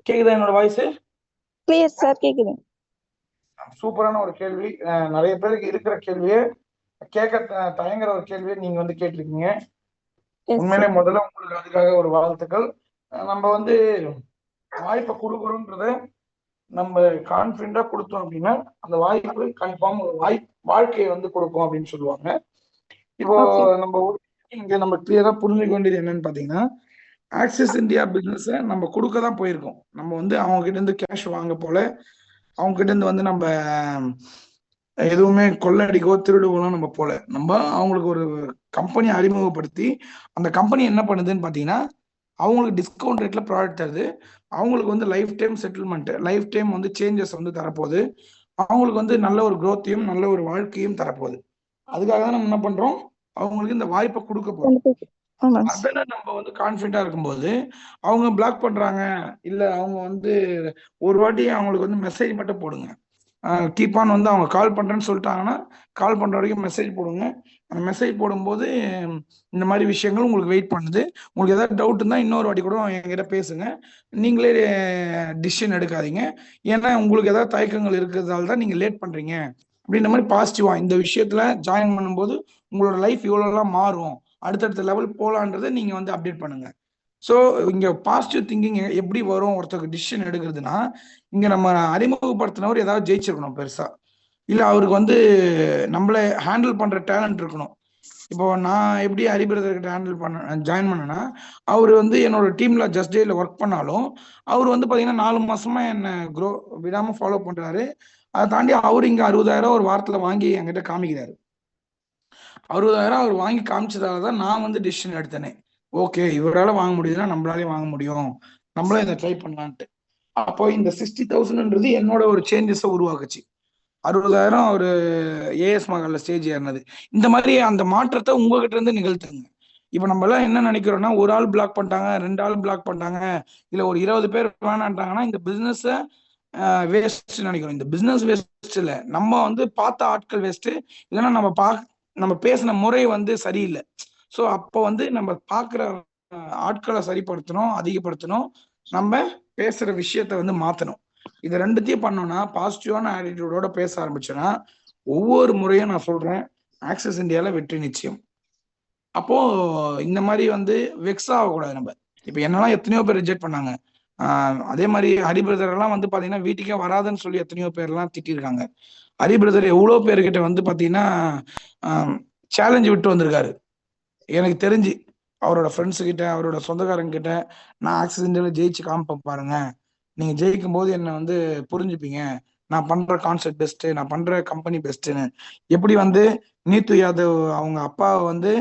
கேக்குதா என்னோட voice? Clear sir, கேக்குது. சூப்பரான ஒரு கேள்வி. நிறைய பேருக்கு இருக்கிற கேள்வியே கேட்க தயங்குற ஒரு கேள்வியை நீங்க வந்து கேட்டிருக்கீங்க. உண்மையிலே முதல்ல உங்களுக்கு அதுக்காக ஒரு வாழ்த்துக்கள். நம்ம வந்து வாய்ப்பை கொடுக்குறோன்றத நம்ம கான்பிடண்டா கொடுத்தோம் அப்படின்னா அந்த வாய்ப்பு கன்ஃபார்ம் ஒரு வாழ்க்கையை வந்து கொடுக்கும் அப்படின்னு சொல்லுவாங்க. இப்போ நம்ம இங்க நம்ம கிளியரா புரிஞ்சுக்க வேண்டியது என்னன்னு பாத்தீங்கன்னா, ஆக்சிஸ் இந்தியா பிசினஸ் நம்ம கொடுக்க தான் போயிருக்கோம். நம்ம வந்து அவங்க கிட்ட இருந்து கேஷ் வாங்க போல, அவங்க கிட்ட இருந்து வந்து நம்ம எதுவுமே கொள்ளடிக்கோ திருடுவோம் நம்ம போல. நம்ம அவங்களுக்கு ஒரு கம்பெனி அறிமுகப்படுத்தி அந்த கம்பெனி என்ன பண்ணுதுன்னு பாத்தீங்கன்னா, அவங்களுக்கு டிஸ்கவுண்ட் ரேட்ல ப்ராடக்ட் தருது. அவங்களுக்கு வந்து life time settlement, life time வந்து சேஞ்சஸ் வந்து தரப்போகுது. அவங்களுக்கு வந்து நல்ல ஒரு growth-யும் நல்ல ஒரு வாழ்க்கையும் தரப்போகுது. அதுக்காக தான் நம்ம என்ன பண்றோம், அவங்களுக்கு இந்த வாய்ப்பை கொடுக்க போறோம். அதுல நம்ம வந்து கான்ஃபிடண்டா இருக்கும்போது அவங்க பிளாக் பண்றாங்க, இல்ல அவங்க வந்து ஒரு வாட்டி அவங்களுக்கு வந்து மெசேஜ் மட்டும் போடுங்க. கீப் ஆன் வந்து அவங்க கால் பண்றேன்னு சொல்லிட்டாங்கன்னா கால் பண்ற வரைக்கும் மெசேஜ் போடுங்க. அந்த மெசேஜ் போடும்போது இந்த மாதிரி விஷயங்கள் உங்களுக்கு வெயிட் பண்ணுது. உங்களுக்கு ஏதாவது டவுட் இருந்தா இன்னொரு வாட்டி கூட என்கிட்ட பேசுங்க. நீங்களே டிசிஷன் எடுக்காதீங்க. ஏன்னா உங்களுக்கு ஏதாவது தயக்கங்கள் இருக்கிறதால தான் நீங்க லேட் பண்றீங்க அப்படின்ற மாதிரி பாசிட்டிவா இந்த விஷயத்துல ஜாயின் பண்ணும்போது உங்களோட லைஃப் இவ்வளோலாம் மாறும், அடுத்தடுத்த லெவல் போலான்றதை நீங்க வந்து அப்டேட் பண்ணுங்க. ஸோ இங்க பாசிட்டிவ் திங்கிங் எப்படி வரும் ஒருத்தருக்கு டிசிஷன் எடுக்கிறதுனா, இங்க நம்ம அறிமுகப்படுத்தினவர் ஏதாவது ஜெயிச்சிருக்கணும் பெருசா, இல்ல அவருக்கு வந்து நம்மள ஹேண்டில் பண்ற டேலண்ட் இருக்கணும். இப்போ நான் எப்படி ஹரிபிரதர்கிட்ட ஹேண்டில் பண்ண ஜாயின் பண்ணேன்னா, அவர் வந்து என்னோட டீம்ல ஜஸ்ட் டேல ஒர்க் பண்ணாலும் அவர் வந்து பாத்தீங்கன்னா 4 மாசமா என்ன விடாம ஃபாலோ பண்றாரு. அதை தாண்டி அவர் இங்க 60,000 ஒரு வாரத்துல வாங்கி என்கிட்ட காமிக்கிறாரு. 60,000 அவர் வாங்கி காமிச்சதால தான் நான் வந்து டிசிஷன் எடுத்தேனே. ஓகே, இவரால் வாங்க முடியுதுன்னா நம்மளாலே வாங்க முடியும், நம்மளே இதை ட்ரை பண்ணலான்ட்டு. அப்போ இந்த 60,000ன்றது என்னோட ஒரு சேஞ்சஸை உருவாக்குச்சு. 60,000 ஒரு ஏஎஸ் மகால்ல ஸ்டேஜ் ஏறினது. இந்த மாதிரி அந்த மாற்றத்தை உங்ககிட்ட இருந்து நிகழ்த்துங்க. இப்போ நம்ம எல்லாம் என்ன நினைக்கிறோம்னா, ஒரு ஆள் பிளாக் பண்ணிட்டாங்க, 2 ஆள் பிளாக் பண்ணிட்டாங்க, இல்ல ஒரு 20 பேர் வேணான்ட்டாங்கன்னா இந்த பிசினஸ் வேஸ்ட் நினைக்கிறோம். இந்த பிசினஸ் வேஸ்ட் இல்ல, நம்ம வந்து பார்த்த ஆட்கள் வேஸ்ட், இல்லைன்னா நம்ம பேசின முறை வந்து சரியில்லை. ஸோ அப்போ வந்து நம்ம பார்க்குற ஆட்களை சரிப்படுத்தணும், அதிகப்படுத்தணும், நம்ம பேசுற விஷயத்த வந்து மாற்றணும். இது ரெண்டுத்தையும் பண்ணோம்னா பாசிட்டிவான ஆட்டிடியூடோட பேச ஆரம்பிச்சோன்னா ஒவ்வொரு முறையும் நான் சொல்றேன், ஆக்சிஸ் இந்தியால வெற்றி நிச்சயம். அப்போ இந்த மாதிரி வந்து வெக்ஸ் ஆகக்கூடாது. நம்ம இப்போ என்னெல்லாம் எத்தனையோ பேர் ரிஜெக்ட் பண்ணாங்க. அதே மாதிரி ஹரிபிரதர் எல்லாம் வந்து பாத்தீங்கன்னா வீட்டுக்கே வராதுன்னு சொல்லி எத்தனையோ பேர் எல்லாம் திட்டிருக்காங்க. ஹரிபிரதர் எவ்வளவு பேர்கிட்ட வந்து பாத்தீங்கன்னா சேலஞ்சு விட்டு வந்திருக்காரு. எனக்கு தெரிஞ்சு அவரோட ஃப்ரெண்ட்ஸ் கிட்ட, அவரோட சொந்தக்காரங்க கிட்ட, நான் ஆக்சிஸ் இந்தியால ஜெயிச்சு காமிப்பேன் பாருங்க, நீங்க ஜெயிக்கும் போது என்ன வந்து புரிஞ்சுப்பீங்க, நான் பண்ற கான்செப்ட் பெஸ்ட், நான் பண்ற கம்பெனி பெஸ்ட்னு. எப்படி வந்து நீத்து யாதவ் அவங்க அப்பாவை வந்து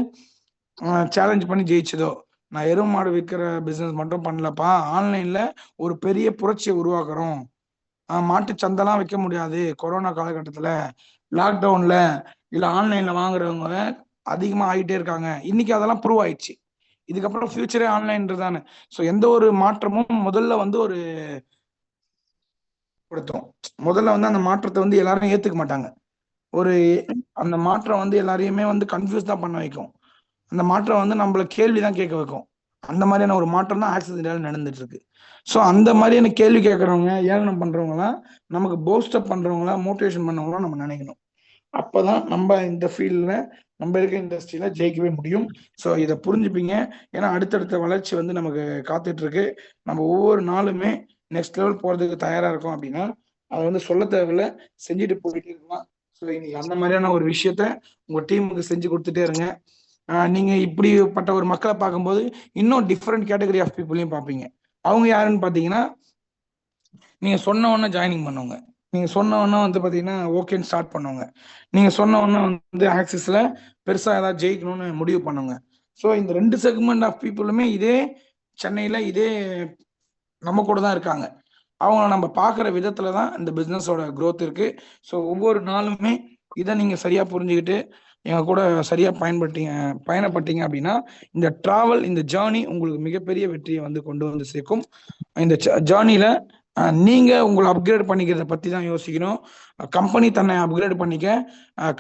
சேலஞ்ச் பண்ணி ஜெயிச்சதோ, நான் எருவு மாடு விற்கிற பிசினஸ் மட்டும் பண்ணலப்பா, ஆன்லைன்ல ஒரு பெரிய புரட்சியை உருவாக்குறோம். மாட்டு சந்தைலாம் வைக்க முடியாது கொரோனா காலகட்டத்துல, லாக்டவுன்ல, இல்ல ஆன்லைன்ல வாங்குறவங்க அதிகமா ஆகிட்டே இருக்காங்க. இன்னைக்கு அதெல்லாம் ப்ரூவ் ஆயிடுச்சு. இதுக்கப்புறம் ஃபியூச்சரே ஆன்லைன் தானே. ஸோ எந்த ஒரு மாற்றமும் முதல்ல வந்து ஒரு முதல்ல வந்து அந்த மாற்றத்தை வந்து எல்லாரும் ஏத்துக்க மாட்டாங்க. ஒரு அந்த மாற்றம் வந்து எல்லாரையுமே வந்து கன்ஃபியூஸ் தான் பண்ண வைக்கும். அந்த மாற்றம் வந்து நம்மள கேள்விதான் கேட்க வைக்கும். அந்த மாதிரியான ஒரு மாற்றம் தான் ஆக்சிஸ் இந்தியாவில் நடந்துட்டு இருக்கு. ஸோ அந்த மாதிரியான கேள்வி கேட்கறவங்க, ஏளனம் பண்றவங்களாம், நமக்கு போஸ்டப் பண்றவங்களா, மோட்டிவேஷன் பண்ணவங்களாம் நம்ம நினைக்கணும். அப்பதான் நம்ம இந்த ஃபீல்ட்ல, நம்ம இருக்க இண்டஸ்ட்ரியில ஜெயிக்கவே முடியும். ஸோ இதை புரிஞ்சுப்பீங்க. ஏன்னா அடுத்தடுத்த வளர்ச்சி வந்து நமக்கு காத்துட்டு இருக்கு. நம்ம ஒவ்வொரு நாளுமே நெக்ஸ்ட் லெவல் போறதுக்கு தயாரா இருக்கோம் அப்படின்னா அதை வந்து சொல்ல தேவையில்ல, செஞ்சுட்டு போயிட்டே இருக்கலாம். ஸோ இன்னைக்கு அந்த மாதிரியான ஒரு விஷயத்த உங்க டீமுக்கு செஞ்சு கொடுத்துட்டே இருங்க. நீங்க இப்படிப்பட்ட ஒரு மக்களை பார்க்கும்போது இன்னும் டிஃப்ரெண்ட் கேட்டகரி ஆஃப் பீப்புளையும் பார்ப்பீங்க. அவங்க யாருன்னு பார்த்தீங்கன்னா, நீங்க சொன்ன உடனே ஜாயினிங் பண்ணுவாங்க, நீங்க சொன்ன உடனே வந்து பார்த்தீங்கன்னா ஓகேன்னு ஸ்டார்ட் பண்ணுவாங்க, நீங்க சொன்ன உடனே வந்து ஆக்சிஸ்ல பெருசா ஏதாவது ஜெயிக்கணும்னு முடிவு பண்ணுங்க. ஸோ இந்த 2 செக்மெண்ட் ஆஃப் பீப்புளுமே இதே சென்னையில இதே நம்ம கூட தான் இருக்காங்க. அவங்கள நம்ம பார்க்குற விதத்துல தான் இந்த பிஸ்னஸோட growth இருக்கு. ஸோ ஒவ்வொரு நாளுமே இதை நீங்க சரியா புரிஞ்சுக்கிட்டு எங்க கூட சரியா பயணப்பட்டீங்க அப்படின்னா இந்த டிராவல், இந்த ஜேர்னி உங்களுக்கு மிகப்பெரிய வெற்றியை வந்து கொண்டு வந்து சேர்க்கும். இந்த ஜேர்னில நீங்க உங்களை அப்கிரேட் பண்ணிக்கிறத பத்தி தான் யோசிக்கணும். கம்பெனி தன்னை அப்கிரேட் பண்ணிக்க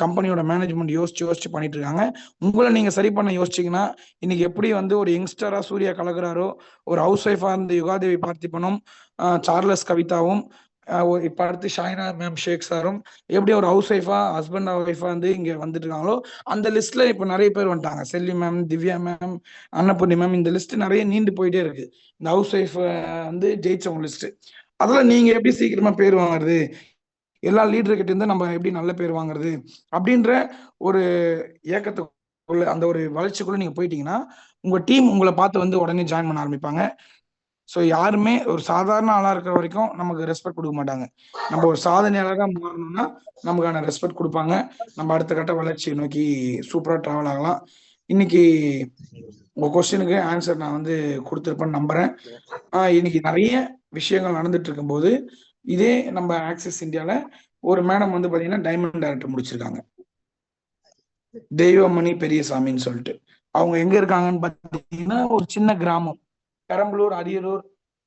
கம்பெனியோட மேனேஜ்மெண்ட் யோசிச்சு பண்ணிட்டு இருக்காங்க. உங்களை நீங்க சரி பண்ண யோசிச்சீங்கன்னா இன்னைக்கு எப்படி வந்து ஒரு யங்ஸ்டரா சூர்யா கலக்குறாரோ, ஒரு ஹவுஸ் ஒய்ஃபா இருந்த யுகாதேவி பார்த்திபனும், சார்லஸ் கவிதாவும், இப்ப அடுத்து ஷாயினா மேம் ஷேக் சாரும் எப்படி ஒரு ஹவுஸ் ஒய்ஃபா ஹஸ்பண்ட் ஒய்ஃபா வந்து இங்க வந்துட்டு இருக்காங்களோ அந்த லிஸ்ட்ல இப்ப நிறைய பேர் வந்துட்டாங்க. Selvi ma'am, Divya ma'am, Annapoorni ma'am, இந்த லிஸ்ட் நிறைய நீண்டு போயிட்டே இருக்கு. இந்த ஹவுஸ் ஒய்ஃப் வந்து ஜெயிச்சவங்க லிஸ்ட். அதெல்லாம் நீங்க எப்படி சீக்கிரமா பேர் வாங்குறது, எல்லா லீடர் கிட்ட இருந்து நம்ம எப்படி நல்ல பேர் வாங்குறது அப்படின்ற ஒரு ஏக்கத்துக்குள்ள, அந்த ஒரு வளர்ச்சிக்குள்ள நீங்க போயிட்டீங்கன்னா உங்க டீம் உங்களை பார்த்து வந்து உடனே ஜாயின் பண்ண ஆரம்பிப்பாங்க. ஸோ யாருமே ஒரு சாதாரண ஆளா இருக்கிற வரைக்கும் நமக்கு ரெஸ்பெக்ட் கொடுக்க மாட்டாங்க. நம்ம ஒரு சாதனையாளராக மாறணும்னா நமக்கான ரெஸ்பெக்ட் கொடுப்பாங்க. நம்ம அடுத்த கட்ட வளர்ச்சியை நோக்கி சூப்பரா டிராவல் ஆகலாம். இன்னைக்கு உங்க கொஸ்டினுக்கு ஆன்சர் நான் வந்து கொடுத்துருப்பேன்னு நம்புறேன். இன்னைக்கு நிறைய விஷயங்கள் நடந்துட்டு இருக்கும்போது இதே நம்ம ஆக்சிஸ் இந்தியால ஒரு மேடம் வந்து பாத்தீங்கன்னா டைமண்ட் டைரக்டர் முடிச்சிருக்காங்க, தெய்வமணி பெரியசாமின்னு சொல்லிட்டு. அவங்க எங்க இருக்காங்கன்னு பாத்தீங்கன்னா ஒரு சின்ன கிராமம், பெரம்பலூர், அரியலூர்,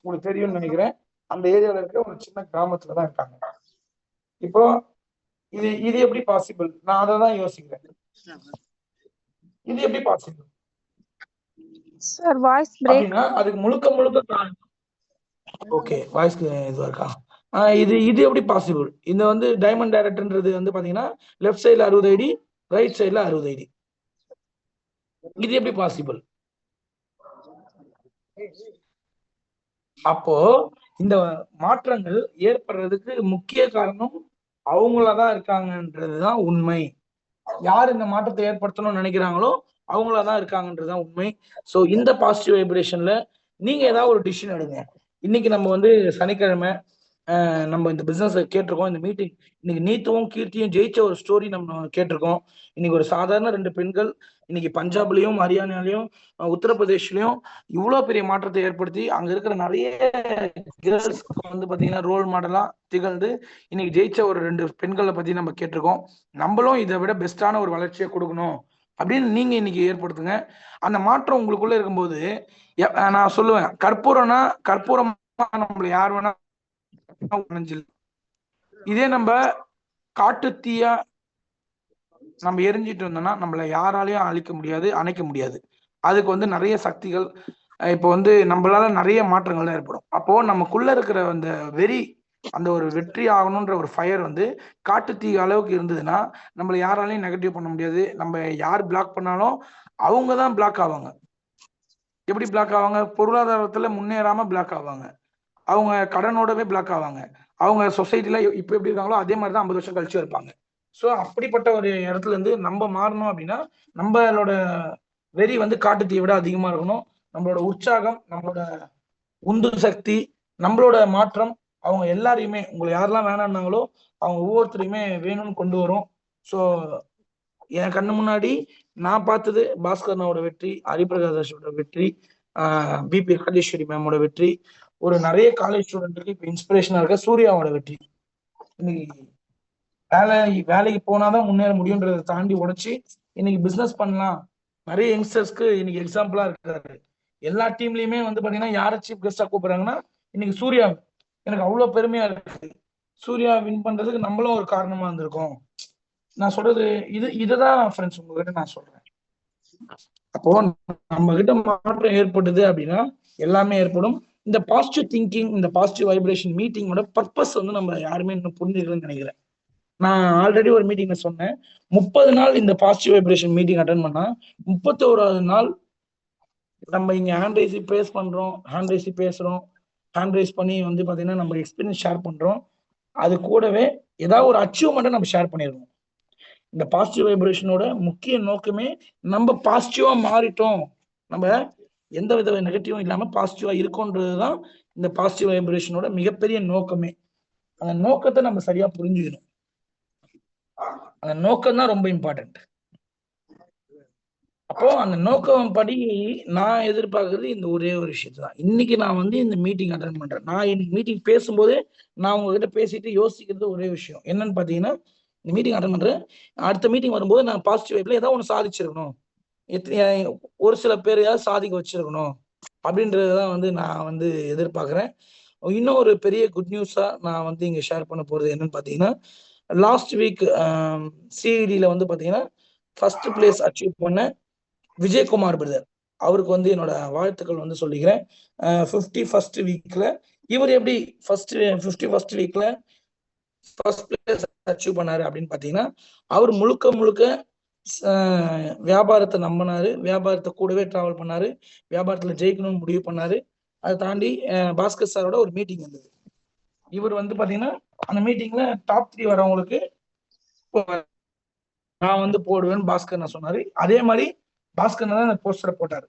உங்களுக்கு தெரியும்னு நினைக்கிறேன். அந்த ஏரியால இருக்க ஒரு சின்ன கிராமத்துலதான் இருக்காங்க. இப்போ இது இது எப்படி பாசிபிள்? நான் அதை தான் யோசிக்கிறேன். இது எப்படி பாசிபிள் சார் வாய்ஸ் பிரேக். அப்படின்னா அதுக்கு முழுக்க ஓகே, வாய்ஸ்க்கு இதுவா இருக்கா? இது இது எப்படி பாசிபிள்? இந்த வந்து டைமண்ட் டைரக்டர்ன்றது வந்து பாத்தீங்கன்னா லெஃப்ட் சைடுல 60 ஐடி, ரைட் சைடுல 60 ஐடி. இது எப்படி பாசிபிள்? அப்போ இந்த மாற்றங்கள் ஏற்படுறதுக்கு முக்கிய காரணம் அவங்களதான் இருக்காங்கன்றதுதான் உண்மை. யார் இந்த மாற்றத்தை ஏற்படுத்தணும்னு நினைக்கிறாங்களோ அவங்களதான் இருக்காங்கன்றதுதான் உண்மை. சோ இந்த பாசிட்டிவ் வைப்ரேஷன்ல நீங்க ஏதாவது ஒரு டிசிஷன் எடுங்க. இன்னைக்கு நம்ம வந்து சனிக்கிழமை நம்ம இந்த பிசினஸ் கேட்டிருக்கோம். இந்த மீட்டிங் இன்னைக்கு நீத்துவும் கீர்த்தியும் ஜெயிச்ச ஒரு ஸ்டோரி நம்ம கேட்டிருக்கோம். இன்னைக்கு ஒரு சாதாரண 2 பெண்கள் இன்னைக்கு பஞ்சாப்லயும், ஹரியானாலையும், உத்தரப்பிரதேஷ்லயும் இவ்வளவு பெரிய மாற்றத்தை ஏற்படுத்தி அங்க இருக்கிற நிறைய கேர்ள்ஸ்க்கு வந்து பாத்தீங்கன்னா ரோல் மாடலா திகழ்ந்து இன்னைக்கு ஜெயிச்ச ஒரு 2 பெண்களை பத்தி நம்ம கேட்டிருக்கோம். நம்மளும் இதை விட பெஸ்டான ஒரு வளர்ச்சியை கொடுக்கணும் அப்படின்னு நீங்க இன்னைக்கு ஏற்படுத்துங்க. அந்த மாற்றம் உங்களுக்குள்ள இருக்கும்போது நான் சொல்லுவேன், கற்பூரம்னா கற்பூரம் நம்மள யார் வேணா இதே நம்ம காட்டு தீயா நம்ம எரிஞ்சிட்டு இருந்தோம்னா நம்மள யாராலையும் அழிக்க முடியாது, அணைக்க முடியாது. அதுக்கு வந்து நிறைய சக்திகள் இப்போ வந்து நம்மளால நிறைய மாற்றங்கள் தான் ஏற்படும். அப்போ நமக்குள்ள இருக்கிற அந்த வெறி, அந்த ஒரு வெற்றி ஆகணும்ன்ற ஒரு ஃபயர் வந்து காட்டு தீ அளவுக்கு இருந்ததுன்னா நம்மள யாராலையும் நெகட்டிவ் பண்ண முடியாது. நம்ம யார் பிளாக் பண்ணாலும் அவங்க தான் பிளாக் ஆவாங்க. எப்படி பிளாக் ஆவாங்க? பொருளாதாரத்துல முன்னேறாம பிளாக் ஆவாங்க, அவங்க கடனோடவே பிளாக் ஆவாங்க, அவங்க சொசைட்டில இப்ப எப்படி இருக்காங்களோ அதே மாதிரி தான் 50 வருஷம் கழிச்சு இருப்பாங்க. ஸோ அப்படிப்பட்ட ஒரு இடத்துல இருந்து நம்ம மாறணும் அப்படின்னா நம்மளோட வெறி வந்து காட்டு தீயை விட அதிகமா இருக்கணும். நம்மளோட உற்சாகம், நம்மளோட உந்து சக்தி, நம்மளோட மாற்றம் அவங்க எல்லாரையுமே, உங்களை யாரெல்லாம் வேணாம்னாங்களோ அவங்க ஒவ்வொருத்தரையுமே வேணும்னு கொண்டு வரும். ஸோ என் கண்ணு முன்னாடி நான் பார்த்தது பாஸ்கரனோட வெற்றி, ஹரிபிரகாஷோட வெற்றி, பிபி ராஜேஸ்வரி மேமோட வெற்றி, ஒரு நிறைய காலேஜ் ஸ்டூடெண்ட்டுக்கு இப்ப இன்ஸ்பிரேஷனா இருக்க சூர்யாவோட வெற்றி. இன்னைக்கு வேலைக்கு போனாதான் முன்னேற முடியும்ன்றதை தாண்டி உடைச்சு இன்னைக்கு பிசினஸ் பண்ணலாம். நிறைய யங்ஸ்டர்ஸ்க்கு இன்னைக்கு எக்ஸாம்பிளா இருக்காரு. எல்லா டீம்லயுமே வந்து பாத்தீங்கன்னா யாரை சீஃப் கெஸ்டா கூப்பிடுறாங்கன்னா இன்னைக்கு சூர்யா. எனக்கு அவ்வளவு பெருமையா இருக்கு. சூர்யா வின் பண்றதுக்கு நம்மளும் ஒரு காரணமா இருந்திருக்கோம். நான் சொல்றது இதுதான் ஃப்ரெண்ட்ஸ் உங்ககிட்ட நான் சொல்றேன். அப்போ நம்ம கிட்ட மாற்றம் ஏற்படுது அப்படின்னா எல்லாமே ஏற்படும். இந்த பாசிட்டிவ் திங்கிங், இந்த பாசிட்டிவ் வைப்ரேஷன் மீட்டிங்கோட பர்பஸ் வந்து நம்ம யாருமே இன்னும் புரிஞ்சுக்கலன்னு நினைக்கிறேன். நான் ஆல்ரெடி ஒரு மீட்டிங்ல சொன்னேன், 30 நாள் இந்த பாசிட்டிவ் வைப்ரேஷன் மீட்டிங் அட்டன் பண்ணா 31வது நாள் நம்ம இங்க ஹேண்ட் ரைஸ் பேசுறோம், ஹேண்ட் ரைஸ் பண்ணி வந்து பாத்தீங்கன்னா நம்ம எக்ஸ்பீரியன்ஸ் ஷேர் பண்றோம். அது கூடவே ஏதாவது ஒரு அச்சீவ்மெண்ட்டை நம்ம ஷேர் பண்ணிருக்கோம். இந்த பாசிட்டிவ் வைப்ரேஷனோட முக்கிய நோக்கமே நம்ம பாசிட்டிவா மாறிட்டோம், நம்ம எந்த வித நெகட்டிவும் இல்லாம பாசிட்டிவா இருக்கோன்றதுதான் இந்த பாசிட்டிவ் வைப்ரேஷனோட மிகப்பெரிய நோக்கமே. அந்த நோக்கத்தை நம்ம சரியா புரிஞ்சுக்கணும். அந்த நோக்கம் தான் ரொம்ப இம்பார்ட்டன்ட். அப்போ அந்த நோக்கம் படி நான் எதிர்பார்க்கறது இந்த ஒரே ஒரு விஷயத்தை தான். இன்னைக்கு நான் வந்து இந்த மீட்டிங் அட்டன் பண்றேன். நான் இன்னைக்கு மீட்டிங் பேசும்போது நான் உங்ககிட்ட பேசிட்டு யோசிக்கிறது ஒரே விஷயம் என்னன்னு பாத்தீங்கன்னா, இந்த மீட்டிங் அட்டன் பண்றேன், அடுத்த மீட்டிங் வரும்போது நான் பாசிட்டிவ் வைப்ல ஏதாவது ஒன்று சாதிச்சிருக்கணும், ஒரு சில பேரையாவது சாதிக்க வச்சிருக்கணும் அப்படின்றதுதான் வந்து நான் வந்து எதிர்பார்க்கிறேன். இன்னும் ஒரு பெரிய குட் நியூஸா நான் வந்து இங்க ஷேர் பண்ண போறது என்னன்னு பாத்தீங்கன்னா, லாஸ்ட் வீக் சிஇடியில வந்து பாத்தீங்கன்னா ஃபர்ஸ்ட் பிளேஸ் அச்சீவ் பண்ண விஜயகுமார் பிரதர், அவருக்கு வந்து என்னோட வாழ்த்துக்கள் வந்து சொல்லிக்கிறேன். 51st வீக்ல இவர் எப்படி ஃபர்ஸ்ட் 51st வீக்ல ஃபர்ஸ்ட் பிளேஸ் அச்சீவ் பண்ணாரு அப்படின்னு பாத்தீங்கன்னா, அவர் முழுக்க முழுக்க வியாபாரத்தை நம்பினாரு, வியாபாரத்தை கூடவே டிராவல் பண்ணாரு, வியாபாரத்துல ஜெயிக்கணும்னு முடிவு பண்ணாரு. அதை தாண்டி பாஸ்கர் சாரோட ஒரு மீட்டிங் வந்தது. இவர் வந்து பாத்தீங்கன்னா அந்த மீட்டிங்ல டாப் 3 வரவங்களுக்கு நான் வந்து போடுவேன்னு பாஸ்கர் நான் சொன்னாரு. அதே மாதிரி பாஸ்கர் தான் அந்த போஸ்டரை போட்டாரு.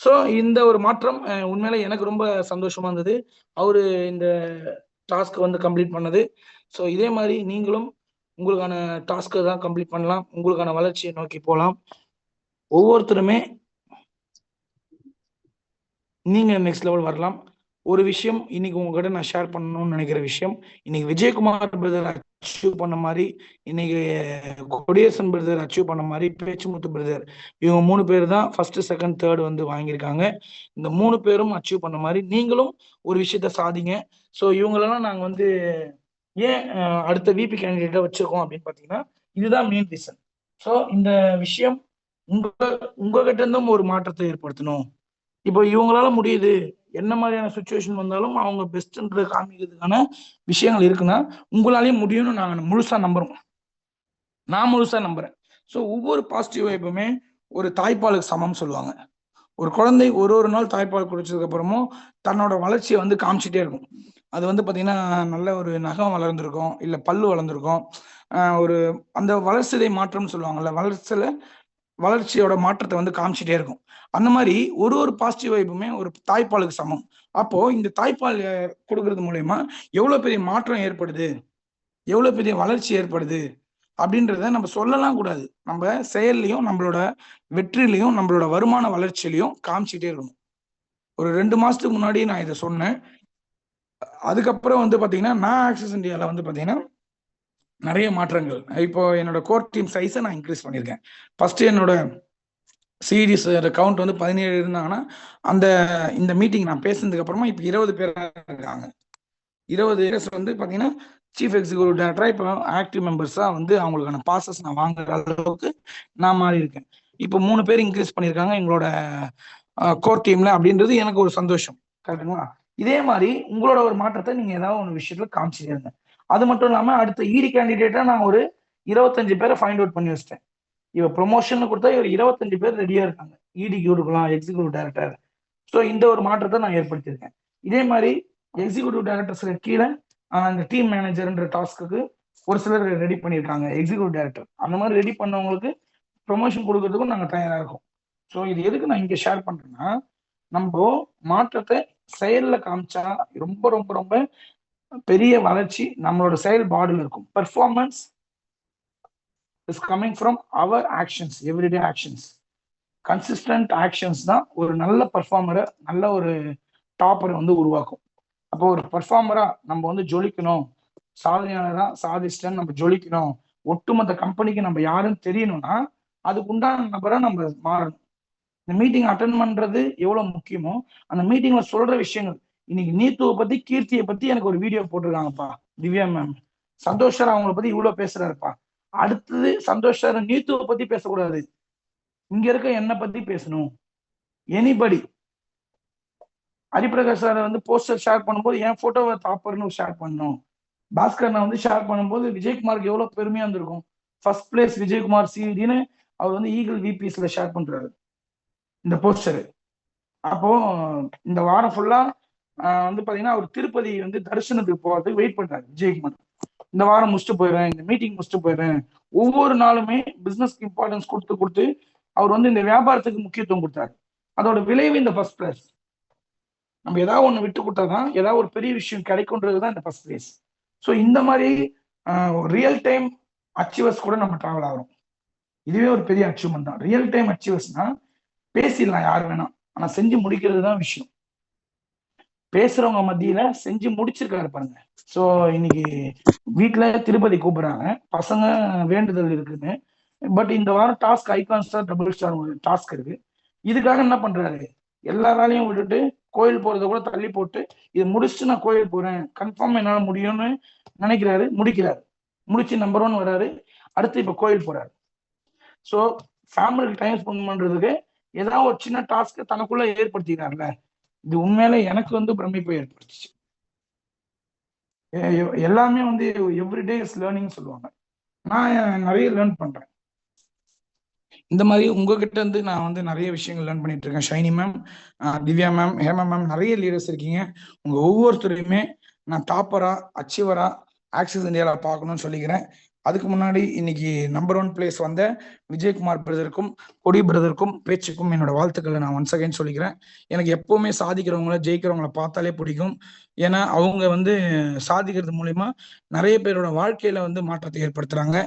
ஸோ இந்த ஒரு மாற்றம் உண்மையில எனக்கு ரொம்ப சந்தோஷமா இருந்தது, அவரு இந்த டாஸ்க் வந்து கம்ப்ளீட் பண்ணது. ஸோ இதே மாதிரி நீங்களும் உங்களுக்கான டாஸ்க்கை தான் கம்ப்ளீட் பண்ணலாம், உங்களுக்கான வளர்ச்சியை நோக்கி போகலாம். ஒவ்வொருத்தருமே நீங்க நெக்ஸ்ட் லெவல் வரலாம். ஒரு விஷயம் இன்னைக்கு உங்ககிட்ட நான் ஷேர் பண்ணணும்னு நினைக்கிற விஷயம், இன்னைக்கு விஜயகுமார் பிரதர் அச்சீவ் பண்ண மாதிரி, இன்னைக்கு கொடியேசன் பிரதர் அச்சீவ் பண்ண மாதிரி, பேச்சுமுத்து பிரதர், இவங்க 3 பேர் தான் ஃபர்ஸ்ட் செகண்ட் தேர்ட் வந்து வாங்கியிருக்காங்க. இந்த 3 பேரும் அச்சீவ் பண்ண மாதிரி நீங்களும் ஒரு விஷயத்த சாதிங்க. ஸோ இவங்களெல்லாம் நாங்கள் வந்து ஏன் அடுத்த விபி கேண்டிடேட்டை வச்சிருக்கோம் அப்படின்னு பார்த்தீங்கன்னா, இதுதான் மெயின் ரீசன். ஸோ இந்த விஷயம் உங்ககிட்ட இருந்தும் ஒரு மாற்றத்தை ஏற்படுத்தணும். இப்போ இவங்களால முடியுது, என்ன மாதிரியான சுச்சுவேஷன் வந்தாலும் அவங்க பெஸ்ட்ன்றதை காமிக்கிறதுக்கான விஷயங்கள் இருக்குன்னா உங்களாலேயும் முடியும்னு நாங்கள் முழுசா நம்புறோம். நான் முழுசா நம்புறேன். ஸோ ஒவ்வொரு பாசிட்டிவ் வைப்புமே ஒரு தாய்ப்பாலுக்கு சமம் சொல்லுவாங்க. ஒரு குழந்தை ஒரு நாள் தாய்ப்பால் குடிச்சதுக்கு அப்புறமும் தன்னோட வளர்ச்சியை வந்து காமிச்சிட்டே இருக்கும். அது வந்து பார்த்தீங்கன்னா நல்ல ஒரு நகம் வளர்ந்துருக்கும், இல்லை பல்லு வளர்ந்துருக்கும், ஒரு அந்த வளர்ச்சிதை மாற்றம்னு சொல்லுவாங்கல்ல, வளர்ச்சியோட மாற்றத்தை வந்து காமிச்சிட்டே இருக்கும். அந்த மாதிரி ஒரு பாசிட்டிவ் வைப்புமே ஒரு தாய்ப்பாலுக்கு சமம். அப்போ இந்த தாய்ப்பால் கொடுக்கறது மூலயமா எவ்வளவு பெரிய மாற்றம் ஏற்படுது, எவ்வளவு பெரிய வளர்ச்சி ஏற்படுது அப்படின்றத நம்ம சொல்லலாம் கூடாது. நம்ம செயல்லையும் நம்மளோட வெற்றிலையும் நம்மளோட வருமான வளர்ச்சியிலையும் காமிச்சிட்டே இருக்கணும். ஒரு 2 மாசத்துக்கு முன்னாடி நான் இதை சொன்னேன். அதுக்கப்புறம் வந்து பாத்தீங்கன்னா நான் ஆக்சிஸ் இந்தியாவில் வந்து பாத்தீங்கன்னா நிறைய மாற்றங்கள். இப்போ என்னோட கோர் டீம் சைஸை நான் இன்க்ரீஸ் பண்ணியிருக்கேன். ஃபர்ஸ்ட் என்னோட சீரிஸ் கவுண்ட் வந்து 17 இருந்தாங்கன்னா, இந்த மீட்டிங் நான் பேசுனதுக்கு அப்புறமா இப்போ 20 பேரா இருக்காங்க. 20 பேர்ஸ் வந்து பாத்தீங்கன்னா சீஃப் எக்ஸிக்யூட்டிவ் டைரக்டரா இப்போ ஆக்டிவ் மெம்பர்ஸா வந்து அவங்களுக்கான பாசஸ் நான் வாங்குற அளவுக்கு நான் மாறி இருக்கேன். இப்போ 3 பேர் இன்க்ரீஸ் பண்ணியிருக்காங்க எங்களோட கோர் டீம்ல, அப்படின்றது எனக்கு ஒரு சந்தோஷம். கரெக்டுங்களா? இதே மாதிரி உங்களோட ஒரு மாற்றத்தை நீங்க ஏதாவது ஒரு விஷயத்துல காமிச்சிருங்க. அது மட்டும் இல்லாம அடுத்த இடி கேண்டிடேட்டா நான் ஒரு 25 பேரை ஃபைண்ட் அவுட் பண்ணி வச்சிட்டேன். இவ ப்ரொமோஷன் கொடுத்தா இவர் 25 பேர் ரெடியா இருக்காங்க, இடிக்கு கொடுக்கலாம் எக்ஸிக்யூட்டிவ் டைரக்டர். ஸோ இந்த ஒரு மாற்றத்தை நான் ஏற்படுத்தியிருக்கேன். இதே மாதிரி எக்ஸிக்யூட்டிவ் டைரக்டர்ஸ்க்கு கீழே அந்த டீம் மேனேஜர்ன்ற டாஸ்க்கு ஒரு சிலர் ரெடி பண்ணியிருக்காங்க, எக்ஸிக்யூட்டிவ் டைரக்டர். அந்த மாதிரி ரெடி பண்ணவங்களுக்கு ப்ரொமோஷன் கொடுக்கறதுக்கும் நாங்கள் தயாராக இருக்கோம். ஸோ இது எதுக்கு நான் இங்கே ஷேர் பண்றேன்னா, நம்ம மாற்றத்தை செயல்ல காமிச்சா ரொம்ப ரொம்ப ரொம்ப பெரிய வளர்ச்சி நம்மளோட செயல்பாடுல இருக்கும். Performance is coming from our actions, everyday actions. Consistent actions தான் ஒரு நல்ல பர்ஃபார்மரை, நல்ல ஒரு டாப்பரை வந்து உருவாக்கும். அப்போ ஒரு பர்ஃபார்மரா நம்ம வந்து ஜொலிக்கணும், சாதனையாளராக சாதிச்சிட்டேன்னு நம்ம ஜொலிக்கணும், ஒட்டுமொத்த கம்பெனிக்கு நம்ம யாருன்னு தெரியணும்னா அதுக்கு உண்டான நபரை நம்ம மாறணும். இந்த மீட்டிங் அட்டன் பண்றது எவ்வளவு முக்கியமோ அந்த மீட்டிங்ல சொல்ற விஷயங்கள், இன்னைக்கு நீத்துவை பத்தி கீர்த்தியை பத்தி எனக்கு ஒரு வீடியோ போட்டிருக்காங்கப்பா திவ்யா மேம், சந்தோஷ் சார் அவங்கள பத்தி இவ்வளவு பேசுறாருப்பா, அடுத்தது சந்தோஷ் சார் நீத்துவை பத்தி பேசக்கூடாது, இங்க இருக்க என்ன பத்தி பேசணும். எனிபடி ஹரிபிரகாஷ் சார் வந்து போஸ்டர் ஷேர் பண்ணும்போது என் போட்டோவை டாப்பர்னு ஷேர் பண்ணணும். பாஸ்கர் வந்து ஷேர் பண்ணும்போது விஜயகுமாருக்கு எவ்வளவு பெருமையா இருந்திருக்கும். ஃபர்ஸ்ட் பிளேஸ் விஜயகுமார் சிஇடின்னு அவர் வந்து ஈகிள் விபிஎஸ்ல ஷேர் பண்றாரு இந்த போஸ்டர். அப்போ இந்த வாரம் ஃபுல்லா வந்து பாத்தீங்கன்னா அவர் திருப்பதி வந்து தரிசனத்துக்கு போறதுக்கு வெயிட் பண்றாரு விஜயகுமார். இந்த வாரம் முடிச்சுட்டு போயிடுறேன், இந்த மீட்டிங் முடிச்சுட்டு போயிடுறேன். ஒவ்வொரு நாளுமே பிசினஸ்க்கு இம்பார்ட்டன்ஸ் கொடுத்து அவர் வந்து இந்த வியாபாரத்துக்கு முக்கியத்துவம் கொடுத்தாரு. அதோட விளைவு இந்த ஃபர்ஸ்ட் பிளேஸ். நம்ம ஏதாவது ஒண்ணு விட்டு கொடுத்தாதான் ஏதாவது ஒரு பெரிய விஷயம் கிடைக்கும்ன்றதுதான் இந்த ஃபர்ஸ்ட் பிளேஸ். ஸோ இந்த மாதிரி ரியல் டைம் அச்சீவர்ஸ் கூட நம்ம டிராவல் ஆகிறோம். இதுவே ஒரு பெரிய அச்சீவ்மெண்ட் தான். ரியல் டைம் அச்சீவர்ஸ்னா பேசிடலாம் யார் வேணா, ஆனா செஞ்சு முடிக்கிறது தான் விஷயம். பேசுறவங்க மத்தியில செஞ்சு முடிச்சிருக்காரு பாருங்க. ஸோ இன்னைக்கு வீட்டுல திருப்பதி கூப்பிடுறாங்க, பசங்க வேண்டுதல் இருக்குன்னு. பட் இந்த வாரம் task icon star double star task இருக்கு. இதுக்காக என்ன பண்றாரு, எல்லா வேலையும் விட்டுட்டு கோயில் போறதை கூட தள்ளி போட்டு இதை முடிச்சுட்டு நான் கோயில் போறேன், கன்ஃபார்ம் என்னால முடியும்னு நினைக்கிறாரு, முடிக்கிறாரு, முடிச்சு நம்பர் 1 வராரு. அடுத்து இப்ப கோயில் போறாரு. ஸோ ஃபேமிலிக்கு டைம் ஸ்பெண்ட் பண்றதுக்கு ஏதாவது ஒரு சின்ன டாஸ்க் தனக்குள்ள ஏற்படுத்திக்கிறாருல, இது உண்மையில எனக்கு வந்து பிரமிப்பை ஏற்படுத்துச்சு. எல்லாமே வந்து எவ்ரிடே இஸ் லேர்னிங் சொல்லுவாங்க. நான் நிறைய லேர்ன் பண்றேன். இந்த மாதிரி உங்ககிட்ட இருந்து நான் வந்து நிறைய விஷயங்கள் லேர்ன் பண்ணிட்டு இருக்கேன். Shiny ma'am, Divya ma'am, Hema ma'am, நிறைய லீடர்ஸ் இருக்கீங்க. உங்க ஒவ்வொருத்தரையுமே நான் டாப்பரா, அச்சீவரா ஆக்சிஸ் இந்தியாவில் பார்க்கணும்னு சொல்லிக்கிறேன். அதுக்கு முன்னாடி இன்னைக்கு நம்பர் 1 பிளேஸ் வந்த விஜயகுமார் பிரதருக்கும் கொடி பிரதருக்கும் பேச்சுக்கும் என்னோட வாழ்த்துக்களை நான் ஒன்ஸ் அகைன் சொல்லிக்கிறேன். எனக்கு எப்பவுமே சாதிக்கிறவங்கள, ஜெயிக்கிறவங்கள பார்த்தாலே பிடிக்கும். ஏன்னா அவங்க வந்து சாதிக்கிறது மூலியமா நிறைய பேரோட வாழ்க்கையில வந்து மாற்றத்தை ஏற்படுத்துறாங்க.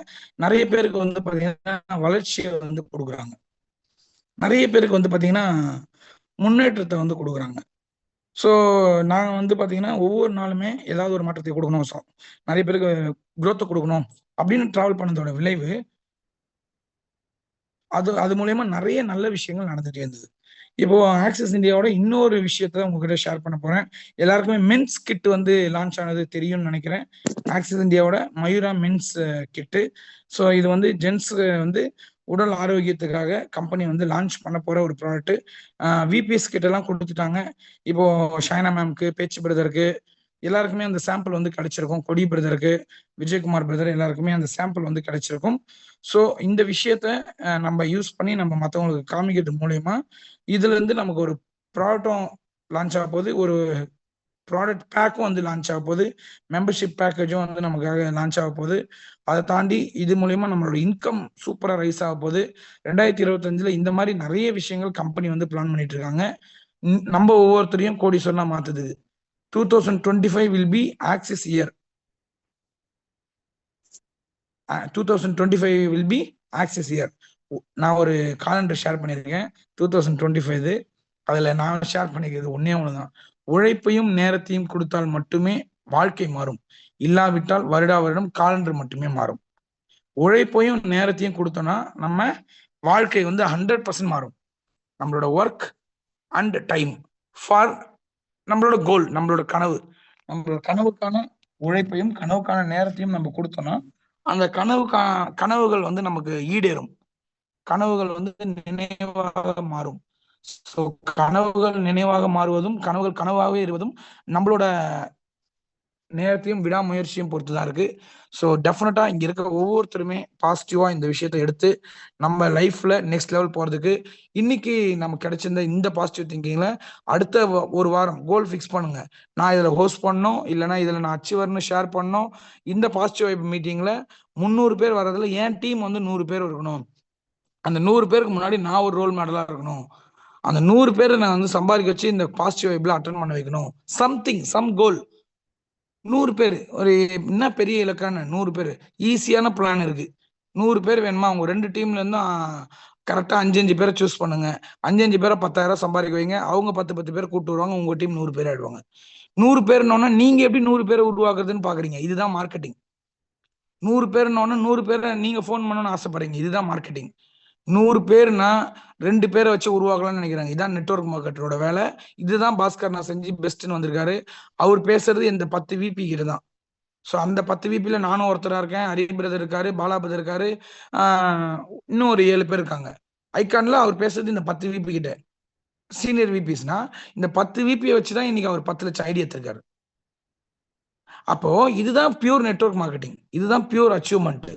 நிறைய பேருக்கு வந்து பாத்தீங்கன்னா வளர்ச்சியை வந்து கொடுக்குறாங்க. நிறைய பேருக்கு வந்து பாத்தீங்கன்னா முன்னேற்றத்தை வந்து கொடுக்குறாங்க. ஸோ நான் வந்து பாத்தீங்கன்னா ஒவ்வொரு நாளுமே ஏதாவது ஒரு மாற்றத்தை கொடுக்கணும், நிறைய பேருக்கு குரோத்தை கொடுக்கணும் அப்படின்னு டிராவல் பண்ணதோட விளைவு அது மூலயமா நிறைய நல்ல விஷயங்கள் நடந்துட்டே இருந்தது. இப்போ ஆக்சிஸ் இந்தியாவோட இன்னொரு விஷயத்த உங்ககிட்ட ஷேர் பண்ண போறேன். எல்லாருக்குமே மென்ஸ் கிட் வந்து லான்ச் ஆனது தெரியும்னு நினைக்கிறேன். ஆக்சிஸ் இந்தியாவோட மயூரா மென்ஸ் கிட்டு. ஸோ இது வந்து ஜென்ஸ் வந்து உடல் ஆரோக்கியத்துக்காக கம்பெனி வந்து லான்ச் பண்ண போற ஒரு ப்ராடக்ட். விபிஎஸ் கிட்ட எல்லாம் கொடுத்துட்டாங்க. இப்போ ஷைனா மேம்க்கு, பேச்சு பிரதருக்கு எல்லாருக்குமே அந்த சாம்பிள் வந்து கிடைச்சிருக்கும். கொடி பிரதருக்கு, விஜயகுமார் பிரதர் எல்லாருக்குமே அந்த சாம்பிள் வந்து கிடைச்சிருக்கும். ஸோ இந்த விஷயத்த நம்ம யூஸ் பண்ணி நம்ம மற்றவங்களுக்கு காமிக்கிறது மூலயமா இதுல இருந்து நமக்கு ஒரு ப்ராடக்டும் லான்ச் ஆக போகுது, ஒரு ப்ராடக்ட் பேக்கும் வந்து லான்ச் ஆக போகுது, மெம்பர்ஷிப் பேக்கேஜும் வந்து நமக்காக லான்ச் ஆக போகுது. அதை தாண்டி இது மூலயமா நம்மளோட இன்கம் சூப்பரா ரைஸ் ஆக போகுது. 2025 இந்த மாதிரி நிறைய விஷயங்கள் கம்பெனி வந்து பிளான் பண்ணிட்டு இருக்காங்க. நம்ம ஒவ்வொருத்தரையும் கோடீஸ்வரனா மாத்துது. 2025 will be Axis year. 2025 will be Axis year. நான் ஒரு காலண்டர் ஷேர் பண்ணியிருக்கேன் 2025. அதுல நான் ஷேர் பண்ணிக்கிறது ஒன்னே ஒண்ணுதான். உழைப்பையும் நேரத்தையும் கொடுத்தால் மட்டுமே வாழ்க்கை மாறும், இல்லாவிட்டால் வருடா வருடம் காலண்டர் மட்டுமே மாறும். உழைப்பையும் நேரத்தையும் கொடுத்தோம்னா நம்ம வாழ்க்கை வந்து 100% மாறும். நம்மளோட ஒர்க் அண்ட் டைம் ஃபார் நம்மளோட கோல், நம்மளோட கனவுக்கான உழைப்பையும் கனவுக்கான நேரத்தையும் நம்ம கொடுத்தோம்னா அந்த கனவுகள் வந்து நமக்கு ஈடேறும். கனவுகள் வந்து நினைவாக மாறும். ஸோ கனவுகள் நினைவாக மாறுவதும் கனவுகள் கனவாகவே இருவதும் நம்மளோட நேரத்தையும் விடாமுயற்சியும் பொறுத்துதான் இருக்கு. ஸோ டெஃபினட்டா இங்க இருக்க ஒவ்வொருத்தருமே பாசிட்டிவா இந்த விஷயத்தை எடுத்து நம்ம லைஃப்ல நெக்ஸ்ட் லெவல் போறதுக்கு இன்னைக்கு நமக்கு கிடைச்சிருந்த இந்த பாசிட்டிவ் திங்கிங்ல அடுத்த ஒரு வாரம் கோல் ஃபிக்ஸ் பண்ணுங்க. நான் இதுல ஹோஸ்ட் பண்ணணும், இல்லைன்னா இதுல நான் அச்சீவர்னு ஷேர் பண்ணணும். இந்த பாசிட்டிவ் வைப் மீட்டிங்ல 300 பேர் வர்றதுல என் டீம் வந்து 100 பேர் இருக்கணும். அந்த 100 பேருக்கு முன்னாடி நான் ஒரு ரோல் மாடலா இருக்கணும். அந்த 100 பேரை நான் வந்து சம்பாதிக்க வச்சு இந்த பாசிட்டிவ் வைப்ல அட்டன் பண்ண வைக்கணும். சம் கோல். 100 பேர் ஒரு என்ன பெரிய இலக்கான 100 பேர் ஈஸியான பிளான் இருக்கு. 100 பேர் வேணுமா? அவங்க 2 டீம்ல இருந்தும் கரெக்டா 5 பேரை சூஸ் பண்ணுங்க. 5 பேரை 10,000 சம்பாதிக்க வைங்க. அவங்க 10 பேர் கூட்டு வருவாங்க. உங்க டீம் 100 பேர் ஆயிடுவாங்க. 100 பேர்னோன்னா நீங்க எப்படி 100 பேரை உருவாக்குறதுன்னு பாக்குறீங்க. இதுதான் மார்க்கெட்டிங். 100 பேர்னோன்னா 100 பேரை நீங்க போன் பண்ணணும்னு ஆசைப்படுறீங்க. இதுதான் மார்க்கெட்டிங். 100 பேர்னா 2 பேரை வச்சு உருவாக்கலாம்னு நினைக்கிறாங்க. இதான் நெட்வொர்க் மார்க்கெட்டரோட வேலை. இதுதான் பாஸ்கர் நான் செஞ்சு பெஸ்ட்னு வந்திருக்காரு. அவர் பேசுறது இந்த 10 விபி கிட்ட தான். ஸோ அந்த 10 விபில நானும் ஒருத்தரா இருக்கேன், ஹரி பிரதர் இருக்காரு, பாலா பிரதர் இருக்காரு, இன்னும் ஒரு 7 பேர் இருக்காங்க. ஐகான்ல அவர் பேசுறது இந்த 10 விபி கிட்ட. சீனியர் விபிஸ்னா இந்த 10 விபியை வச்சுதான் இன்னைக்கு அவர் 10 லட்சம் ஐடியா எடுத்திருக்காரு. அப்போ இதுதான் பியூர் நெட்வொர்க் மார்க்கெட்டிங், இதுதான் பியூர் அச்சீவ்மெண்ட்.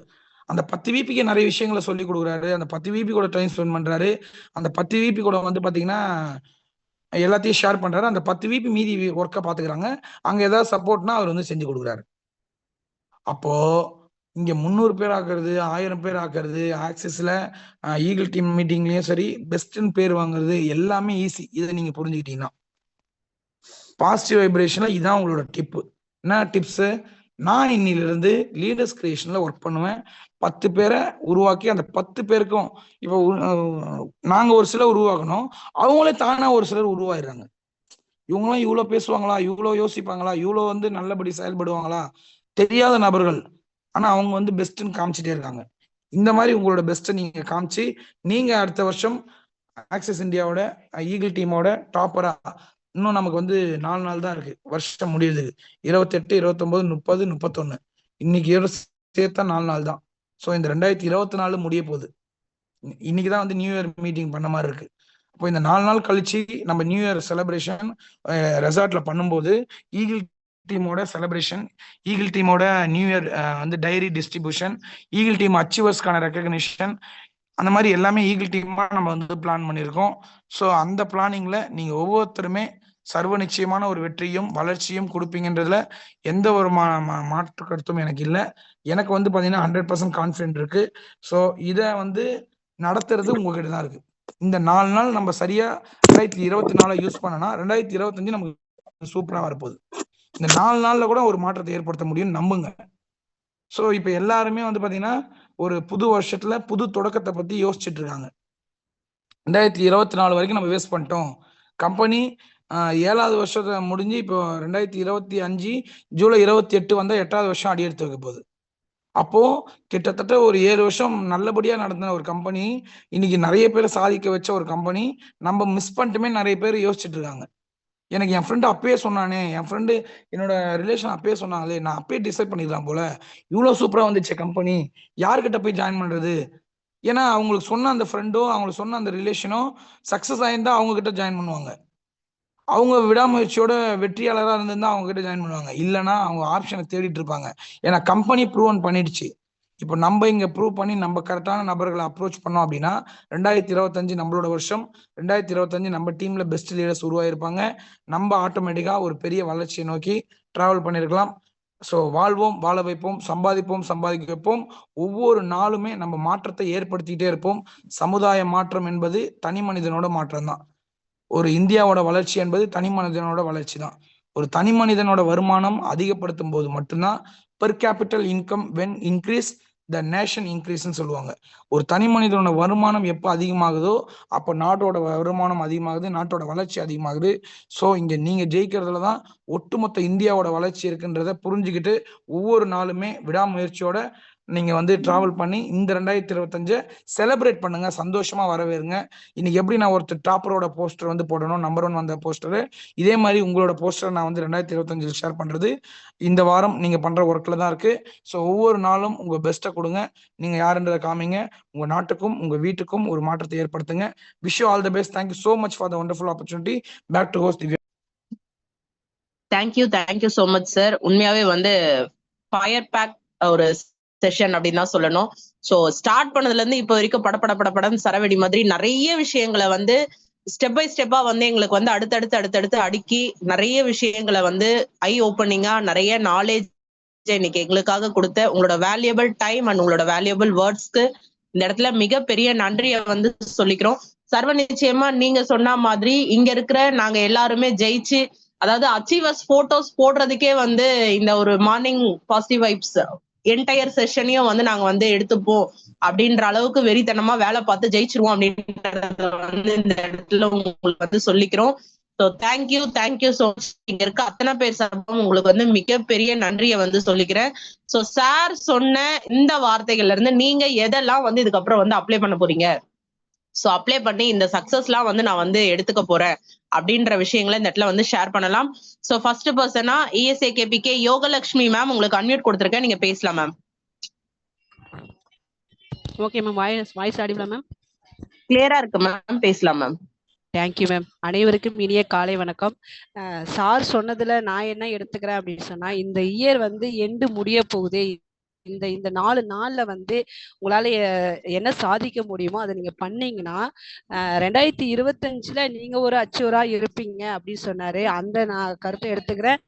அந்த 10 விபிக்கு நிறைய விஷயங்களை சொல்லி கொடுக்குறாரு. அந்த 10 விபி கூட டைம் ஸ்பெண்ட் பண்றாரு. அந்த 10 விபி கூட வந்து பாத்தீங்கன்னா எல்லாத்தையும் ஷேர் பண்றாரு. அந்த 10 விபி மீதி ஒர்க்கை பாத்துக்கிறாங்க. அங்க ஏதாவது சப்போர்ட்னா அவர் வந்து செஞ்சு கொடுக்குறாரு. அப்போ இங்க 300 பேர் ஆக்குறது, 1000 பேர் ஆக்குறது, ஆக்சிஸ்ல ஈகிள் டீம் மீட்டிங்லயும் சரி பெஸ்ட்னு பேர் வாங்குறது எல்லாமே ஈஸி. இதை நீங்க புரிஞ்சுக்கிட்டீங்கன்னா பாசிட்டிவ் வைப்ரேஷன்ல இதான் உங்களோட டிப். என்ன டிப்ஸ்? நான் இன்னிலிருந்து லீடர்ஸ் கிரியேஷன்ல ஒர்க் பண்ணுவேன். 10 பேரை உருவாக்கி அந்த 10 பேருக்கும் இப்போ நாங்க ஒரு சிலர் உருவாக்கணும், அவங்களே தானா ஒரு சிலர் உருவாயிடுறாங்க. இவங்களாம் இவ்வளவு பேசுவாங்களா, இவ்வளவு யோசிப்பாங்களா, இவ்வளவு வந்து நல்லபடி செயல்படுவாங்களா, தெரியாத நபர்கள். ஆனா அவங்க வந்து பெஸ்ட்னு காமிச்சிட்டே இருக்காங்க. இந்த மாதிரி உங்களோட பெஸ்ட்டை நீங்க காமிச்சு நீங்க அடுத்த வருஷம் ஆக்சிஸ் இந்தியாவோட ஈகிள் டீமோட டாப்பரா இன்னும் நமக்கு வந்து 4 நாள் தான் இருக்கு வருஷம் முடியுதுக்கு. 28, 29, 30, 31. இன்னைக்கு சேர்த்தா 4 நாள் தான். ஸோ இந்த 2024 முடிய போகுது. இன்னைக்கு தான் வந்து நியூ இயர் மீட்டிங் பண்ண மாதிரி இருக்கு. அப்போ இந்த 4 நாள் கழிச்சு நம்ம நியூ இயர் செலிப்ரேஷன் ரெசார்ட்ல பண்ணும்போது ஈகிள் டீமோட செலிப்ரேஷன், ஈகிள் டீமோட நியூ இயர் வந்து டைரி டிஸ்ட்ரிபியூஷன், ஈகிள் டீம் அச்சீவர்ஸ்க்கான ரெக்கக்னிஷன், அந்த மாதிரி எல்லாமே ஈகிள் டீமா நம்ம வந்து பிளான் பண்ணியிருக்கோம். ஸோ அந்த பிளானிங்ல நீங்க ஒவ்வொருத்தருமே சர்வ நிச்சயமான ஒரு வெற்றியும் வளர்ச்சியும் கொடுப்பீங்கன்றதுல எந்த ஒரு மாற்று கருத்தும் எனக்கு இல்லை. எனக்கு வந்து பாத்தீங்கன்னா 100% கான்ஃபிடென்ட் இருக்கு. ஸோ இதை வந்து நடத்துறது உங்ககிட்ட தான் இருக்கு. இந்த 4 நாள் நம்ம சரியா 2024 யூஸ் பண்ணனா 2025 நமக்கு சூப்பரா வரப்போகுது. இந்த 4 நாள்ல கூட ஒரு மாற்றத்தை ஏற்படுத்த முடியும், நம்புங்க. ஸோ இப்ப எல்லாருமே வந்து பாத்தீங்கன்னா ஒரு புது வருஷத்துல புது தொடக்கத்தை பத்தி யோசிச்சுட்டு இருக்காங்க. 2024 வரைக்கும் நம்ம வேஸ்ட் பண்ணிட்டோம். கம்பெனி 7வது வருஷத்தை முடிஞ்சு இப்போ 2025 ஜூலை 28 வந்தா 8வது வருஷம் அடி எடுத்து வைக்க போகுது. அப்போ கிட்டத்தட்ட ஒரு 7 வருஷம் நல்லபடியா நடந்த ஒரு கம்பெனி, இன்னைக்கு நிறைய பேரை சாதிக்க வச்ச ஒரு கம்பெனி நம்ம மிஸ் பண்ணிட்டுமே நிறைய பேர் யோசிச்சுட்டு இருக்காங்க. எனக்கு என் ஃப்ரெண்டு அப்பயே சொன்னானே, என் ஃப்ரெண்டு என்னோட ரிலேஷன் அப்பயே சொன்னாங்களே, நான் அப்பயே டிசைட் பண்ணிடலாம் போல, இவ்வளோ சூப்பரா வந்துச்சு கம்பெனி, யார்கிட்ட போய் ஜாயின் பண்றது? ஏன்னா அவங்களுக்கு சொன்ன அந்த ஃப்ரெண்டோ அவங்களுக்கு சொன்ன அந்த ரிலேஷனோ சக்சஸ் ஆயிருந்தா அவங்க கிட்ட ஜாயின் பண்ணுவாங்க. அவங்க விடாமுயற்சியோட வெற்றியாளராக இருந்திருந்தா அவங்க கிட்ட ஜாயின் பண்ணுவாங்க. இல்லைன்னா அவங்க ஆப்ஷனை தேடிட்டு இருப்பாங்க. ஏன்னா கம்பெனி ப்ரூவன் பண்ணிடுச்சு. இப்போ நம்ம இங்க ப்ரூவ் பண்ணி நம்ம கரெக்டான நபர்களை அப்ரோச் பண்ணோம் அப்படின்னா 2025 நம்மளோட வருஷம். 2025 நம்ம டீம்ல பெஸ்ட் லீடர்ஸ் உருவாயிருப்பாங்க. நம்ம ஆட்டோமேட்டிக்கா ஒரு பெரிய வளர்ச்சியை நோக்கி டிராவல் பண்ணிருக்கலாம். ஸோ வாழ்வோம், வாழ வைப்போம், சம்பாதிப்போம், சம்பாதிக்க வைப்போம். ஒவ்வொரு நாளுமே நம்ம மாற்றத்தை ஏற்படுத்திக்கிட்டே இருப்போம். சமுதாய மாற்றம் என்பது தனி மனிதனோட மாற்றம் தான். ஒரு இந்தியாவோட வளர்ச்சி என்பது தனி மனிதனோட வளர்ச்சி தான். ஒரு தனி மனிதனோட வருமானம் அதிகப்படுத்தும் போது மட்டும்தான் per capital income when increase the nation இன்க்ரீஸ்ன்னு சொல்லுவாங்க. ஒரு தனி மனிதனோட வருமானம் எப்போ அதிகமாகுதோ அப்போ நாட்டோட வருமானம் அதிகமாகுது, நாட்டோட வளர்ச்சி அதிகமாகுது. ஸோ இங்க நீங்க ஜெயிக்கிறதுல தான் ஒட்டுமொத்த இந்தியாவோட வளர்ச்சி இருக்குன்றத புரிஞ்சுக்கிட்டு ஒவ்வொரு நாளுமே விடாமுயற்சியோட நீங்க வந்து டிராவல் பண்ணி இந்த 2025 செலிப்ரேட் பண்ணுங்க, சந்தோஷமா வரவேறுங்க. இன்னைக்கு எப்படி நான் ஒருத்தர் டாப்பரோட போஸ்டர் வந்து போடணும், நம்பர் 1 வந்த போஸ்டர், இதே மாதிரி உங்களோட போஸ்டர் நான் வந்து 2025 ஷேர் பண்றது இந்த வாரம் நீங்க பண்ற ஒர்க்ல தான் இருக்கு. ஸோ ஒவ்வொரு நாளும் உங்க பெஸ்ட்டை கொடுங்க, நீங்க யாருன்றதை காமிங்க, உங்க நாட்டுக்கும் உங்க வீட்டுக்கும் ஒரு மாற்றத்தை ஏற்படுத்துங்க. Wish you all the best. Thank you so much for the wonderful opportunity. Back to host Divya. Thank you so much sir. உண்மையாவே வந்து ஃபயர் பேக் ஒரு செஷன் அப்படின்னு தான் சொல்லணும். ஸோ ஸ்டார்ட் பண்ணதுல இருந்து இப்போ வரைக்கும் படப்படம் சரவெடி மாதிரி நிறைய விஷயங்களை வந்து ஸ்டெப் பை ஸ்டெப்பா வந்து எங்களுக்கு வந்து அடுத்தடுத்து அடுக்கி நிறைய விஷயங்களை வந்து ஐ ஓப்பனிங்கா நிறைய நாலேஜ் இன்னைக்கு எங்களுக்காக கொடுத்த உங்களோட வேல்யூபிள் டைம் அண்ட் உங்களோட வேல்யூபிள் வேர்ட்ஸ்க்கு இந்த இடத்துல மிகப்பெரிய நன்றியை வந்து சொல்லிக்கிறோம். சர்வ நிச்சயமா நீங்க சொன்ன மாதிரி இங்க இருக்கிற நாங்க எல்லாருமே ஜெயிச்சு, அதாவது அச்சீவர்ஸ் போட்டோஸ் போடுறதுக்கே வந்து இந்த ஒரு மார்னிங் பாசிட்டிவ் வைப்ஸ் என்டையர் செஷனையும் வந்து நாங்க வந்து எடுத்துப்போம் அப்படின்ற அளவுக்கு வெறித்தனமா வேலை பார்த்து ஜெயிச்சிருவோம் அப்படின்றத வந்து இந்த இடத்துல உங்களுக்கு வந்து சொல்லிக்கிறோம். So thank you so much. இங்க இருக்க அத்தனை பேர் சார்பாகவும் உங்களுக்கு வந்து மிகப்பெரிய நன்றியை வந்து சொல்லிக்கிறேன். ஸோ சார் சொன்ன இந்த வார்த்தைகள்ல இருந்து நீங்க எதெல்லாம் வந்து இதுக்கப்புறம் வந்து அப்ளை பண்ண போறீங்க, ஸோ அப்ளை பண்ணி இந்த சக்சஸ்லாம் வந்து நான் வந்து எடுத்துக்க போறேன் அப்படின்ற விஷயங்களை இந்த இடத்துல வந்து ஷேர் பண்ணலாம். So first persona ESAKPK Yogalakshmi ma'am, உங்களுக்கு அன்மியூட் கொடுத்துருக்கேன், நீங்க பேசலாம் மேம். Okay ma'am. வாய்ஸ் ஆடிபிளா மேம்? கிளியரா இருக்கு மேம், பேசலாம் மேம். Thank you ma'am. அனைவருக்கும் இனிய காலை வணக்கம். சார் சொன்னதுல நான் என்ன எடுத்துக்கிறேன் அப்படின்னு சொன்னா, இந்த இயர் வந்து எண்டு முடிய போகுதே, இந்த 4 நாள்ல வந்து உங்களால என்ன சாதிக்க முடியுமோ அதை நீங்க பண்ணீங்கன்னா 2025 நீங்க ஒரு அச்சீவரா இருப்பீங்க அப்படின்னு சொன்னாரு. அந்த நான் கருத்தை எடுத்துக்கிறேன்,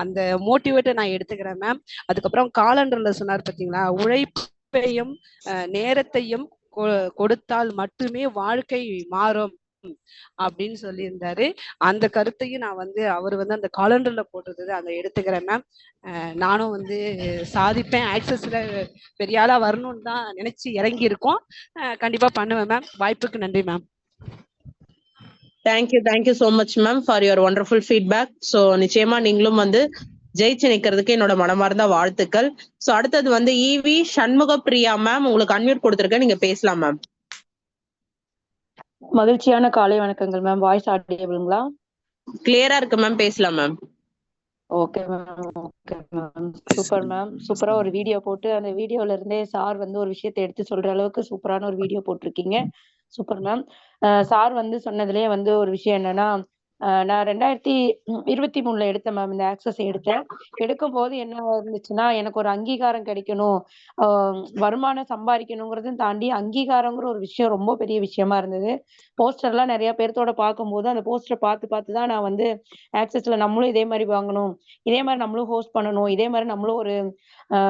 அந்த மோட்டிவேட்டை நான் எடுத்துக்கிறேன் மேம். அதுக்கப்புறம் காலண்டர்ல சொன்னார் பாத்தீங்களா, உழைப்பையும் நேரத்தையும் கொடுத்தால் மட்டுமே வாழ்க்கை மாறும் அப்படின்னு சொல்லியிருந்தாரு. அந்த கருத்தையும் நான் வந்து அவர் வந்து அந்த காலண்டர்ல போட்டிருந்தது அதை எடுத்துக்கிறேன் மேம். நானும் வந்து சாதிப்பேன், ஆக்சஸ்ல பெரிய ஆளா வரணும்னு தான் நினைச்சு இறங்கி இருக்கோம். கண்டிப்பா பண்ணுவேன் மேம். வாய்ப்புக்கு நன்றி ma'am. Thank you so much ma'am for your wonderful feedback. So நிச்சயமா நீங்களும் வந்து ஜெயிச்சு நிக்கிறதுக்கு என்னோட மனமார்ந்த வாழ்த்துக்கள். ஸோ அடுத்தது வந்து EV சண்முக பிரியா மேம், உங்களுக்கு அன்மியூட் கொடுத்துருக்கேன், நீங்க பேசலாம் மேம். மகிழ்ச்சியான காலை வணக்கங்கள் மேம். வாய்ஸ் ஆடியபிளுங்களா? கிளியரா இருக்கு மேம், பேசலாம் ma'am. Okay ma'am super ma'am. சூப்பரா ஒரு வீடியோ போட்டு அந்த வீடியோல இருந்தே சார் வந்து ஒரு விஷயத்தை எடுத்து சொல்ற அளவுக்கு சூப்பரான ஒரு வீடியோ போட்டிருக்கீங்க. Super ma'am. சார் வந்து சொன்னதுலயே வந்து ஒரு விஷயம் என்னன்னா, நான் 2023 எடுத்தேன் மேம். இந்த ஆக்சஸ் எடுத்தேன். எடுக்கும்போது என்ன இருந்துச்சுன்னா, எனக்கு ஒரு அங்கீகாரம் கிடைக்கணும், வருமானம் சம்பாதிக்கணுங்கிறதும் தாண்டி அங்கீகாரங்கிற ஒரு விஷயம் ரொம்ப பெரிய விஷயமா இருந்தது. போஸ்டர்லாம் நிறைய பேர்த்தோட பார்க்கும்போது அந்த போஸ்டரை பார்த்து பார்த்து தான் நான் வந்து ஆக்சஸ்ல நம்மளும் இதே மாதிரி வாங்கணும், இதே மாதிரி நம்மளும் ஹோஸ்ட் பண்ணணும், இதே மாதிரி நம்மளும் ஒரு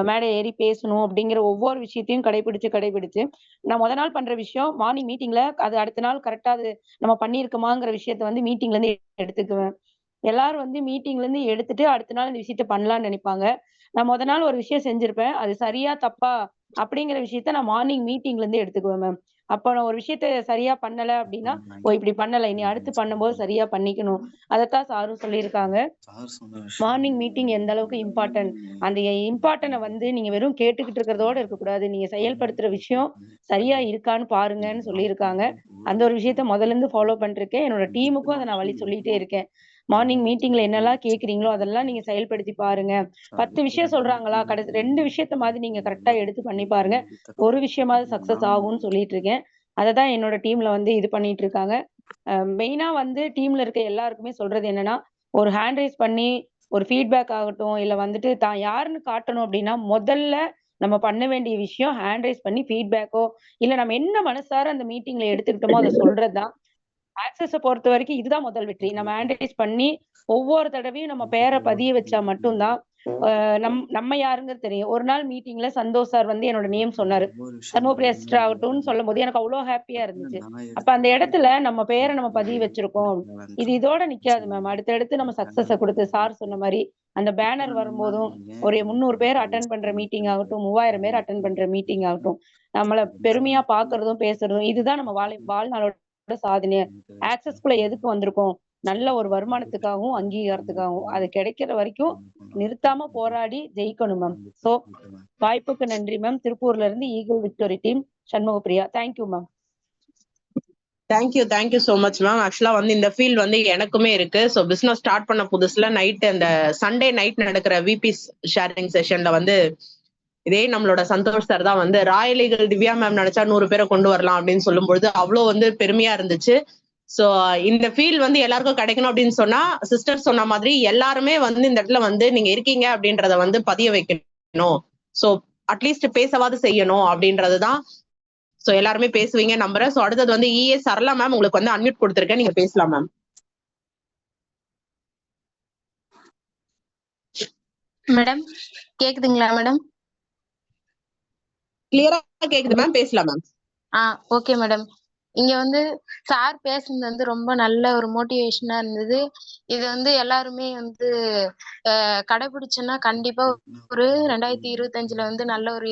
மேடை ஏறி பேசணும் அப்படிங்கிற ஒவ்வொரு விஷயத்தையும் கடைபிடிச்சு நான் முத நாள் பண்ற விஷயம் மார்னிங் மீட்டிங்ல அது அடுத்த நாள் கரெக்டா அது நம்ம பண்ணியிருக்கோமாங்கிற விஷயத்த வந்து மீட்டிங்ல இருந்து எடுத்துக்குவேன். எல்லாரும் வந்து மீட்டிங்ல இருந்து எடுத்துட்டு அடுத்த நாள் இந்த விஷயத்த பண்ணலாம்னு நினைப்பாங்க. நான் முத நாள் ஒரு விஷயம் செஞ்சிருப்பேன். அது சரியா தப்பா அப்படிங்கிற விஷயத்த நான் மார்னிங் மீட்டிங்ல இருந்து எடுத்துக்குவேன் மேம். அப்ப நான் ஒரு விஷயத்த சரியா பண்ணல அப்படின்னா, ஓ இப்படி பண்ணல, இனி அடுத்து பண்ணும்போது சரியா பண்ணிக்கணும். அதத்தான் சாரும் சொல்லியிருக்காங்க. மார்னிங் மீட்டிங் எந்த அளவுக்கு இம்பார்ட்டன்ட், அந்த இம்பார்ட்டன்ட வந்து நீங்க வெறும் கேட்டுக்கிட்டு இருக்கிறதோட இருக்கக்கூடாது. நீங்க செயல்படுத்துற விஷயம் சரியா இருக்கான்னு பாருங்கன்னு சொல்லியிருக்காங்க. அந்த ஒரு விஷயத்த முதல்ல இருந்து ஃபாலோ பண்ணிருக்கேன். என்னோட டீமுக்கும் அத நான் வழி சொல்லிட்டே இருக்கேன். மார்னிங் மீட்டிங்ல என்னெல்லாம் கேட்கிறீங்களோ அதெல்லாம் நீங்க செயல்படுத்தி பாருங்க. 10 விஷயம் சொல்றாங்களா, கடைசி 2 விஷயத்த மாதிரி நீங்க கரெக்டா எடுத்து பண்ணி பாருங்க. ஒரு விஷயமாவது சக்சஸ் ஆகும்னு சொல்லிட்டு இருக்கேன். அததான் என்னோட டீம்ல வந்து இது பண்ணிட்டு இருக்காங்க. மெயினா வந்து டீம்ல இருக்க எல்லாருக்குமே சொல்றது என்னன்னா, ஒரு ஹேண்ட் ரைஸ் பண்ணி ஒரு ஃபீட்பேக் ஆகட்டும், இல்ல வந்துட்டு தான் யாருன்னு காட்டணும் அப்படின்னா, முதல்ல நம்ம பண்ண வேண்டிய விஷயம் ஹேண்ட் ரைஸ் பண்ணி ஃபீட்பேக்கோ, இல்ல நம்ம என்ன மனசார அந்த மீட்டிங்ல எடுத்துக்கிட்டோமோ அத சொல்றதுதான். ஆக்சஸ பொறுத்தவரைக்கும் இதுதான் முதல் வெற்றி. நம்ம ஹேண்ட் ரைஸ் பண்ணி ஒவ்வொரு தடவையும் நம்ம பேர பதிய வச்சா மட்டும் தான் நம்ம யாருங்கிறது தெரியும். ஒரு நாள் மீட்டிங்ல சந்தோஷ் சார் வந்து என்னோட நேம் சொன்னாரு. தர்மபுரி சிஸ்டர் ஆகட்டும்னு சொல்லும்போது எனக்கு அவ்வளோ ஹாப்பியா இருந்துச்சு. அப்ப அந்த இடத்துல நம்ம பேரை நம்ம பதிய வச்சிருக்கோம். இது இதோட நிக்காது மேம். அடுத்தடுத்து நம்ம சக்சஸ கொடுத்து சார் சொன்ன மாதிரி அந்த பேனர் வரும்போதும் ஒரு 300 பேர் அட்டென்ட் பண்ற மீட்டிங் ஆகட்டும், 3000 பேர் அட்டென்ட் பண்ற மீட்டிங் ஆகட்டும், நம்மள பெருமையா பாக்குறதும் பேசுறதும் இதுதான் நம்ம வாழ்நாளோட சாதனையே. ஆக்சஸ்குள்ள எதுக்கு வந்திருக்கோம்? நல்ல ஒரு வருமானத்துக்காகவும் அங்கீகாரத்துக்காகவும். அது கிடைக்கிற வரைக்கும் நிறுத்தாம போராடி ஜெயிக்கணும் மேம். சோ வாய்ப்புக்கு நன்றி மேம். திருப்பூர்ல இருந்து eagle victory team, Shanmugapriya. Thank you ma'am. Thank you so much ma'am. ஆக்சுவலா வந்து இந்த ஃபீல் வந்து எனக்குமே இருக்கு. ஸோ பிசினஸ் ஸ்டார்ட் பண்ண புதுசுல நைட் அந்த சண்டே நைட் நடக்கிற விபி ஷேரிங் செஷன்ல வந்து இதே நம்மளோட சந்தோஷ் சார் தான் வந்து ராயல் ஈகிள் திவ்யா மேம் நினைச்சா 100 பேரை கொண்டு வரலாம் அப்படின்னு சொல்லும் பொழுது அவ்வளவு வந்து பெருமையா இருந்துச்சு. சோ இந்த ஃபீல் வந்து எல்லாருக்கும் கிடைக்கணும் அப்படின்னு சொன்னா சிஸ்டர் சொன்ன மாதிரி எல்லாருமே வந்து இந்த இடத்துல வந்து நீங்க இருக்கீங்க அப்படின்றத வந்து பதிய வைக்கணும். சோ அட்லீஸ்ட் பேசவாது செய்யணும் அப்படின்றதுதான். சோ எல்லாருமே பேசுவீங்க நம்புறேன். சோ அடுத்தது வந்து சரளா மேம், உங்களுக்கு வந்து அன்மியூட் கொடுத்திருக்கேன், நீங்க பேசலாம் மேம். மேடம் கேக்குதுங்களா மேடம்? கிளியரா கேக்குது மேம், பேசலாம் மேம். Okay madam. இங்க வந்து சார் பேசுனது வந்து ரொம்ப நல்ல ஒரு மோட்டிவேஷனா இருந்தது. இது வந்து எல்லாருமே வந்து கடைபிடிச்சோன்னா கண்டிப்பா ஒரு 2025ல வந்து நல்ல ஒரு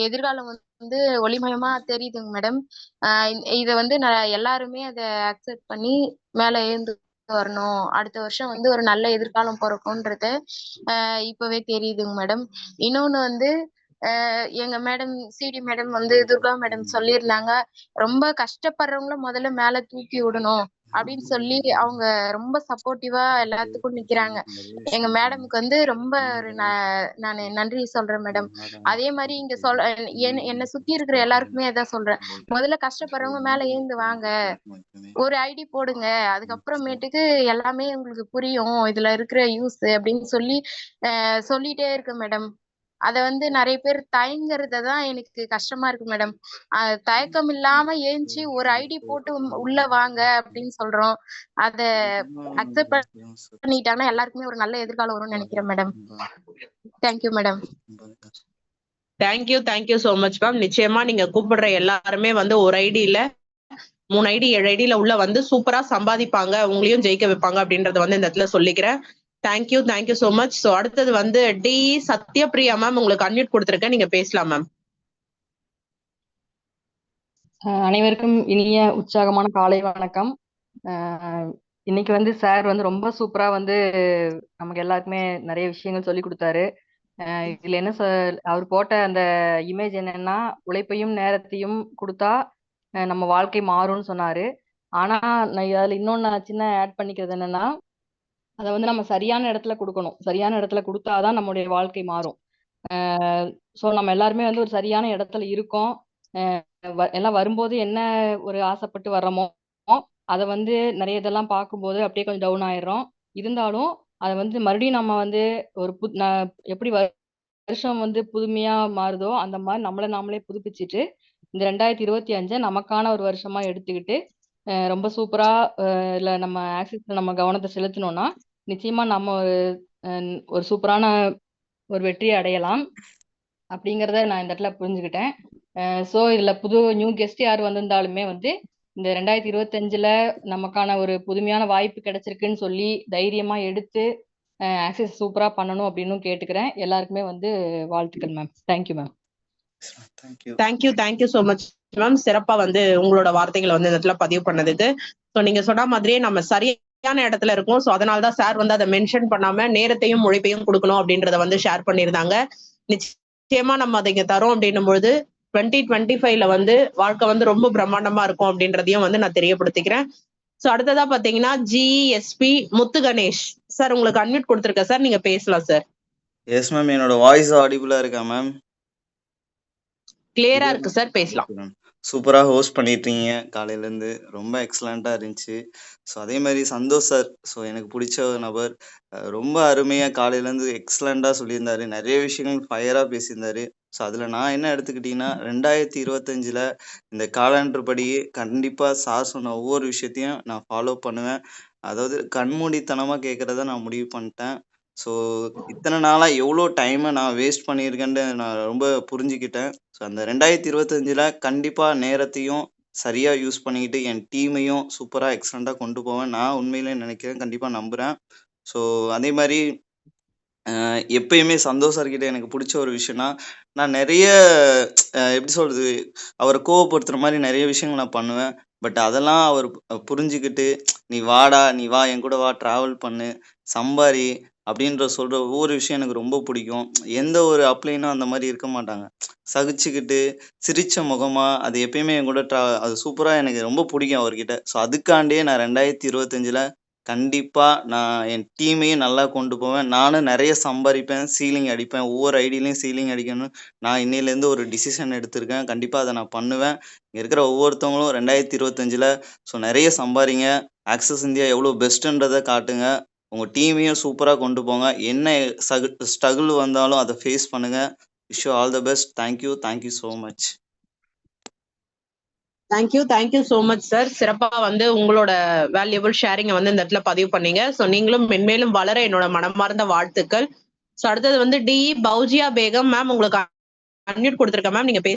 எதிர்காலம் வந்து ஒளிமயமா தெரியுதுங்க மேடம். இத வந்து எல்லாருமே அத அக்செப்ட் பண்ணி மேல எழுந்து வரணும். அடுத்த வருஷம் வந்து ஒரு நல்ல எதிர்காலம் பிறக்கும்ன்றது இப்பவே தெரியுதுங்க மேடம். இன்னொன்னு வந்து எங்க மேடம் சிடி மேடம் வந்து துர்கா மேடம் சொல்லியிருந்தாங்க, ரொம்ப கஷ்டப்படுறவங்கள முதல்ல மேல தூக்கி விடணும் அப்படின்னு சொல்லி அவங்க ரொம்ப சப்போர்ட்டிவா எல்லாத்துக்கும் நிக்கிறாங்க. எங்க மேடமுக்கு வந்து ரொம்ப நான் நன்றி சொல்றேன் மேடம். அதே மாதிரி இங்க என்னை சுத்தி இருக்கிற எல்லாருக்குமே அதான் சொல்றேன். முதல்ல கஷ்டப்படுறவங்க மேல ஏந்து வாங்க, ஒரு ஐடி போடுங்க, அதுக்கப்புறமேட்டுக்கு எல்லாமே உங்களுக்கு புரியும் இதுல இருக்கிற யூஸ் அப்படின்னு சொல்லி சொல்லிட்டே இருக்கேன் மேடம். அத வந்து நிறைய பேர் தயங்குறதுதான் எனக்கு கஷ்டமா இருக்கு மேடம். தயக்கம் இல்லாம ஏஞ்சி ஒரு ஐடி போட்டு உள்ள வாங்க அப்படின்னு சொல்றோம். அத அக்செப்ட் பண்ணிட்டாங்கன்னா எல்லாருக்குமே ஒரு நல்ல எதிர்காலம் வரும்னு நினைக்கிறேன் madam. Thank you madam. Thank you so much ma'am. நிச்சயமா நீங்க கூப்பிடுற எல்லாருமே வந்து ஒரு ஐடியில 3 ஐடி 7 ஐடியில உள்ள வந்து சூப்பரா சம்பாதிப்பாங்க, உங்களையும் ஜெயிக்க வைப்பாங்க அப்படின்றத வந்து இந்த இடத்துல சொல்லிக்கிறேன். Thank you so much. சோ அடுத்தது வந்து டி சத்யபிரியா மேம், உங்களுக்கு அன்மியூட் கொடுத்திருக்கேன், நீங்க பேசலாம் மேம். அனைவருக்கும் இனிய உற்சாகமான காலை வணக்கம். இன்னைக்கு வந்து சார் வந்து ரொம்ப சூப்பரா வந்து நமக்கு எல்லாருக்குமே நிறைய விஷயங்கள் சொல்லி கொடுத்தாரு. இதுல என்ன அவர் போட்ட அந்த இமேஜ் என்னன்னா, உழைப்பையும் நேரத்தையும் கொடுத்தா நம்ம வாழ்க்கை மாறும்னு சொன்னாரு. ஆனா நான் அதுல இன்னொன்னு சின்ன ஆட் பண்ணிக்கிறது என்னன்னா, அதை வந்து நம்ம சரியான இடத்துல கொடுக்கணும். சரியான இடத்துல கொடுத்தாதான் நம்முடைய வாழ்க்கை மாறும். ஸோ நம்ம எல்லாருமே வந்து ஒரு சரியான இடத்துல இருக்கோம். எல்லாம் வரும்போது என்ன ஒரு ஆசைப்பட்டு வர்றோமோ அதை வந்து நிறைய இதெல்லாம் பார்க்கும்போது அப்படியே கொஞ்சம் டவுன் ஆயிடுறோம். இருந்தாலும் அதை வந்து மறுபடியும் நம்ம வந்து ஒரு எப்படி வருஷம் வந்து புதுமையா மாறுதோ அந்த மாதிரி நம்மளை நாமளே புதுப்பிச்சுட்டு இந்த 2025 நமக்கான ஒரு வருஷமா எடுத்துக்கிட்டு ரொம்ப சூப்பரா இல்ல நம்ம ஆக்சிஸ்ல நம்ம கவனத்தை செலுத்தினோம்னா நிச்சயமா நம்ம ஒரு சூப்பரான ஒரு வெற்றியை அடையலாம் அப்படிங்கிறத நான் இந்த இடத்துல புரிஞ்சுக்கிட்டேன். ஸோ இதுல புது நியூ கெஸ்ட் யார் வந்திருந்தாலுமே வந்து இந்த 2025 நமக்கான ஒரு புதுமையான வாய்ப்பு கிடைச்சிருக்குன்னு சொல்லி தைரியமா எடுத்து ஆக்சஸ் சூப்பரா பண்ணணும் அப்படின்னு கேட்டுக்கிறேன். எல்லாருக்குமே வந்து வாழ்த்துக்கள் ma'am. Thank you ma'am. Thank you so much ma'am. சிறப்பா வந்து உங்களோட வார்த்தைகளை வந்து இந்த இடத்துல பதிவு பண்ணதுக்கு. ஸோ நீங்க சொன்ன மாதிரியே நம்ம சரியான இடத்துல இருக்கோம். ஸோ அதனாலதான் சார் வந்து அதை மென்ஷன் பண்ணாம நேரத்தையும் உழைப்பையும் கொடுக்கணும் அப்படின்றத வந்து ஷேர் பண்ணியிருந்தாங்க. நிச்சயமா நம்ம அதை இங்க தரோம் அப்படின்னும் பொழுது 2025 வந்து வாழ்க்கை வந்து ரொம்ப பிரம்மாண்டமா இருக்கும் அப்படின்றதையும் வந்து நான் தெரியப்படுத்திக்கிறேன். சோ அடுத்ததா பாத்தீங்கன்னா ஜிஎஸ்பி முத்து கணேஷ் சார், உங்களுக்கு அன்மியூட் கொடுத்திருக்கேன் சார், நீங்க பேசலாம் சார். எஸ் மேம், என்னோட வாய்ஸ் ஆடிபிளா இருக்கா மேம்? கிளியரா இருக்கு சார், பேசலாம். சூப்பரா ஹோஸ்ட் பண்ணிட்டீங்க காலையில இருந்து, ரொம்ப எக்ஸலண்டா இருந்துச்சு. ஸோ அதே மாதிரி சந்தோஷ் சார், ஸோ எனக்கு பிடிச்ச ஒரு நபர், ரொம்ப அருமையா காலையில இருந்து எக்ஸலண்டா சொல்லியிருந்தாரு. நிறைய விஷயங்கள் ஃபயரா பேசியிருந்தாரு. ஸோ அதுல நான் என்ன எடுத்துக்கிட்டீங்கன்னா 2025 இந்த காலண்டர் படி கண்டிப்பா சார் சொன்ன ஒவ்வொரு விஷயத்தையும் நான் ஃபாலோ பண்ணுவேன். அதாவது கண்மூடித்தனமா கேட்கறத நான் முடிவு பண்ணிட்டேன். ஸோ இத்தனை நாளா எவ்வளோ டைமை நான் வேஸ்ட் பண்ணியிருக்கேன்னு நான் ரொம்ப புரிஞ்சுக்கிட்டேன். ஸோ அந்த 2025 கண்டிப்பா நேரத்தையும் சரியா யூஸ் பண்ணிக்கிட்டு என் டீமையும் சூப்பரா எக்ஸலண்டா கொண்டு போவேன் நான் உண்மையிலே நினைக்கிறேன், கண்டிப்பா நம்புறேன். ஸோ அதே மாதிரி எப்பயுமே சந்தோஷ் சார்கிட்ட எனக்கு பிடிச்ச ஒரு விஷயம்னா, நான் நிறைய எப்படி சொல்றது, அவரை கோவப்படுத்துற மாதிரி நிறைய விஷயங்கள் நான் பண்ணுவேன். பட் அதெல்லாம் அவர் புரிஞ்சுக்கிட்டு, நீ வாடா, நீ வா, என் கூட வா, டிராவல் பண்ணு, சம்பாரி அப்படின்ற சொல்ற ஒவ்வொரு விஷயம் எனக்கு ரொம்ப பிடிக்கும். எந்த ஒரு அப்ளைனும் அந்த மாதிரி இருக்க மாட்டாங்க. சகிச்சுக்கிட்டு சிரிச்ச முகமா அது எப்பயுமே என் கூட அது சூப்பரா எனக்கு ரொம்ப பிடிக்கும் அவர்கிட்ட. ஸோ அதுக்காண்டே நான் 2025 கண்டிப்பா நான் என் டீமையும் நல்லா கொண்டு போவேன். நானும் நிறைய சம்பாதிப்பேன், சீலிங் அடிப்பேன். ஒவ்வொரு ஐடியிலையும் சீலிங் அடிக்கணும் நான் இன்னையிலேருந்து ஒரு டிசிஷன் எடுத்திருக்கேன். கண்டிப்பா அதை நான் பண்ணுவேன். இங்க இருக்கிற ஒவ்வொருத்தவங்களும் 2025 ஸோ நிறைய சம்பாதிங்க. ஆக்சஸ் இந்தியா எவ்வளோ பெஸ்ட்டுன்றதை காட்டுங்க. உங்க டீமையும் சூப்பரா கொண்டு போங்க. என்ன ஸ்ட்ரகிள் வந்தாலும் அதை ஃபேஸ் பண்ணுங்க. Wish you all the best. Thank you so much. Thank you so much sir. சிறப்பா வந்து உங்களோட வேல்யூபிள் ஷேரிங்கை வந்து இந்த இடத்துல பதிவு பண்ணீங்க. ஸோ நீங்களும் மென்மேலும் வளர என்னோட மனமார்ந்த வாழ்த்துக்கள். ஸோ அடுத்தது வந்து டி பௌஜியா பேகம் மேம், உங்களுக்கு அன்மியூட் கொடுத்துருக்கேன் மேம், நீங்க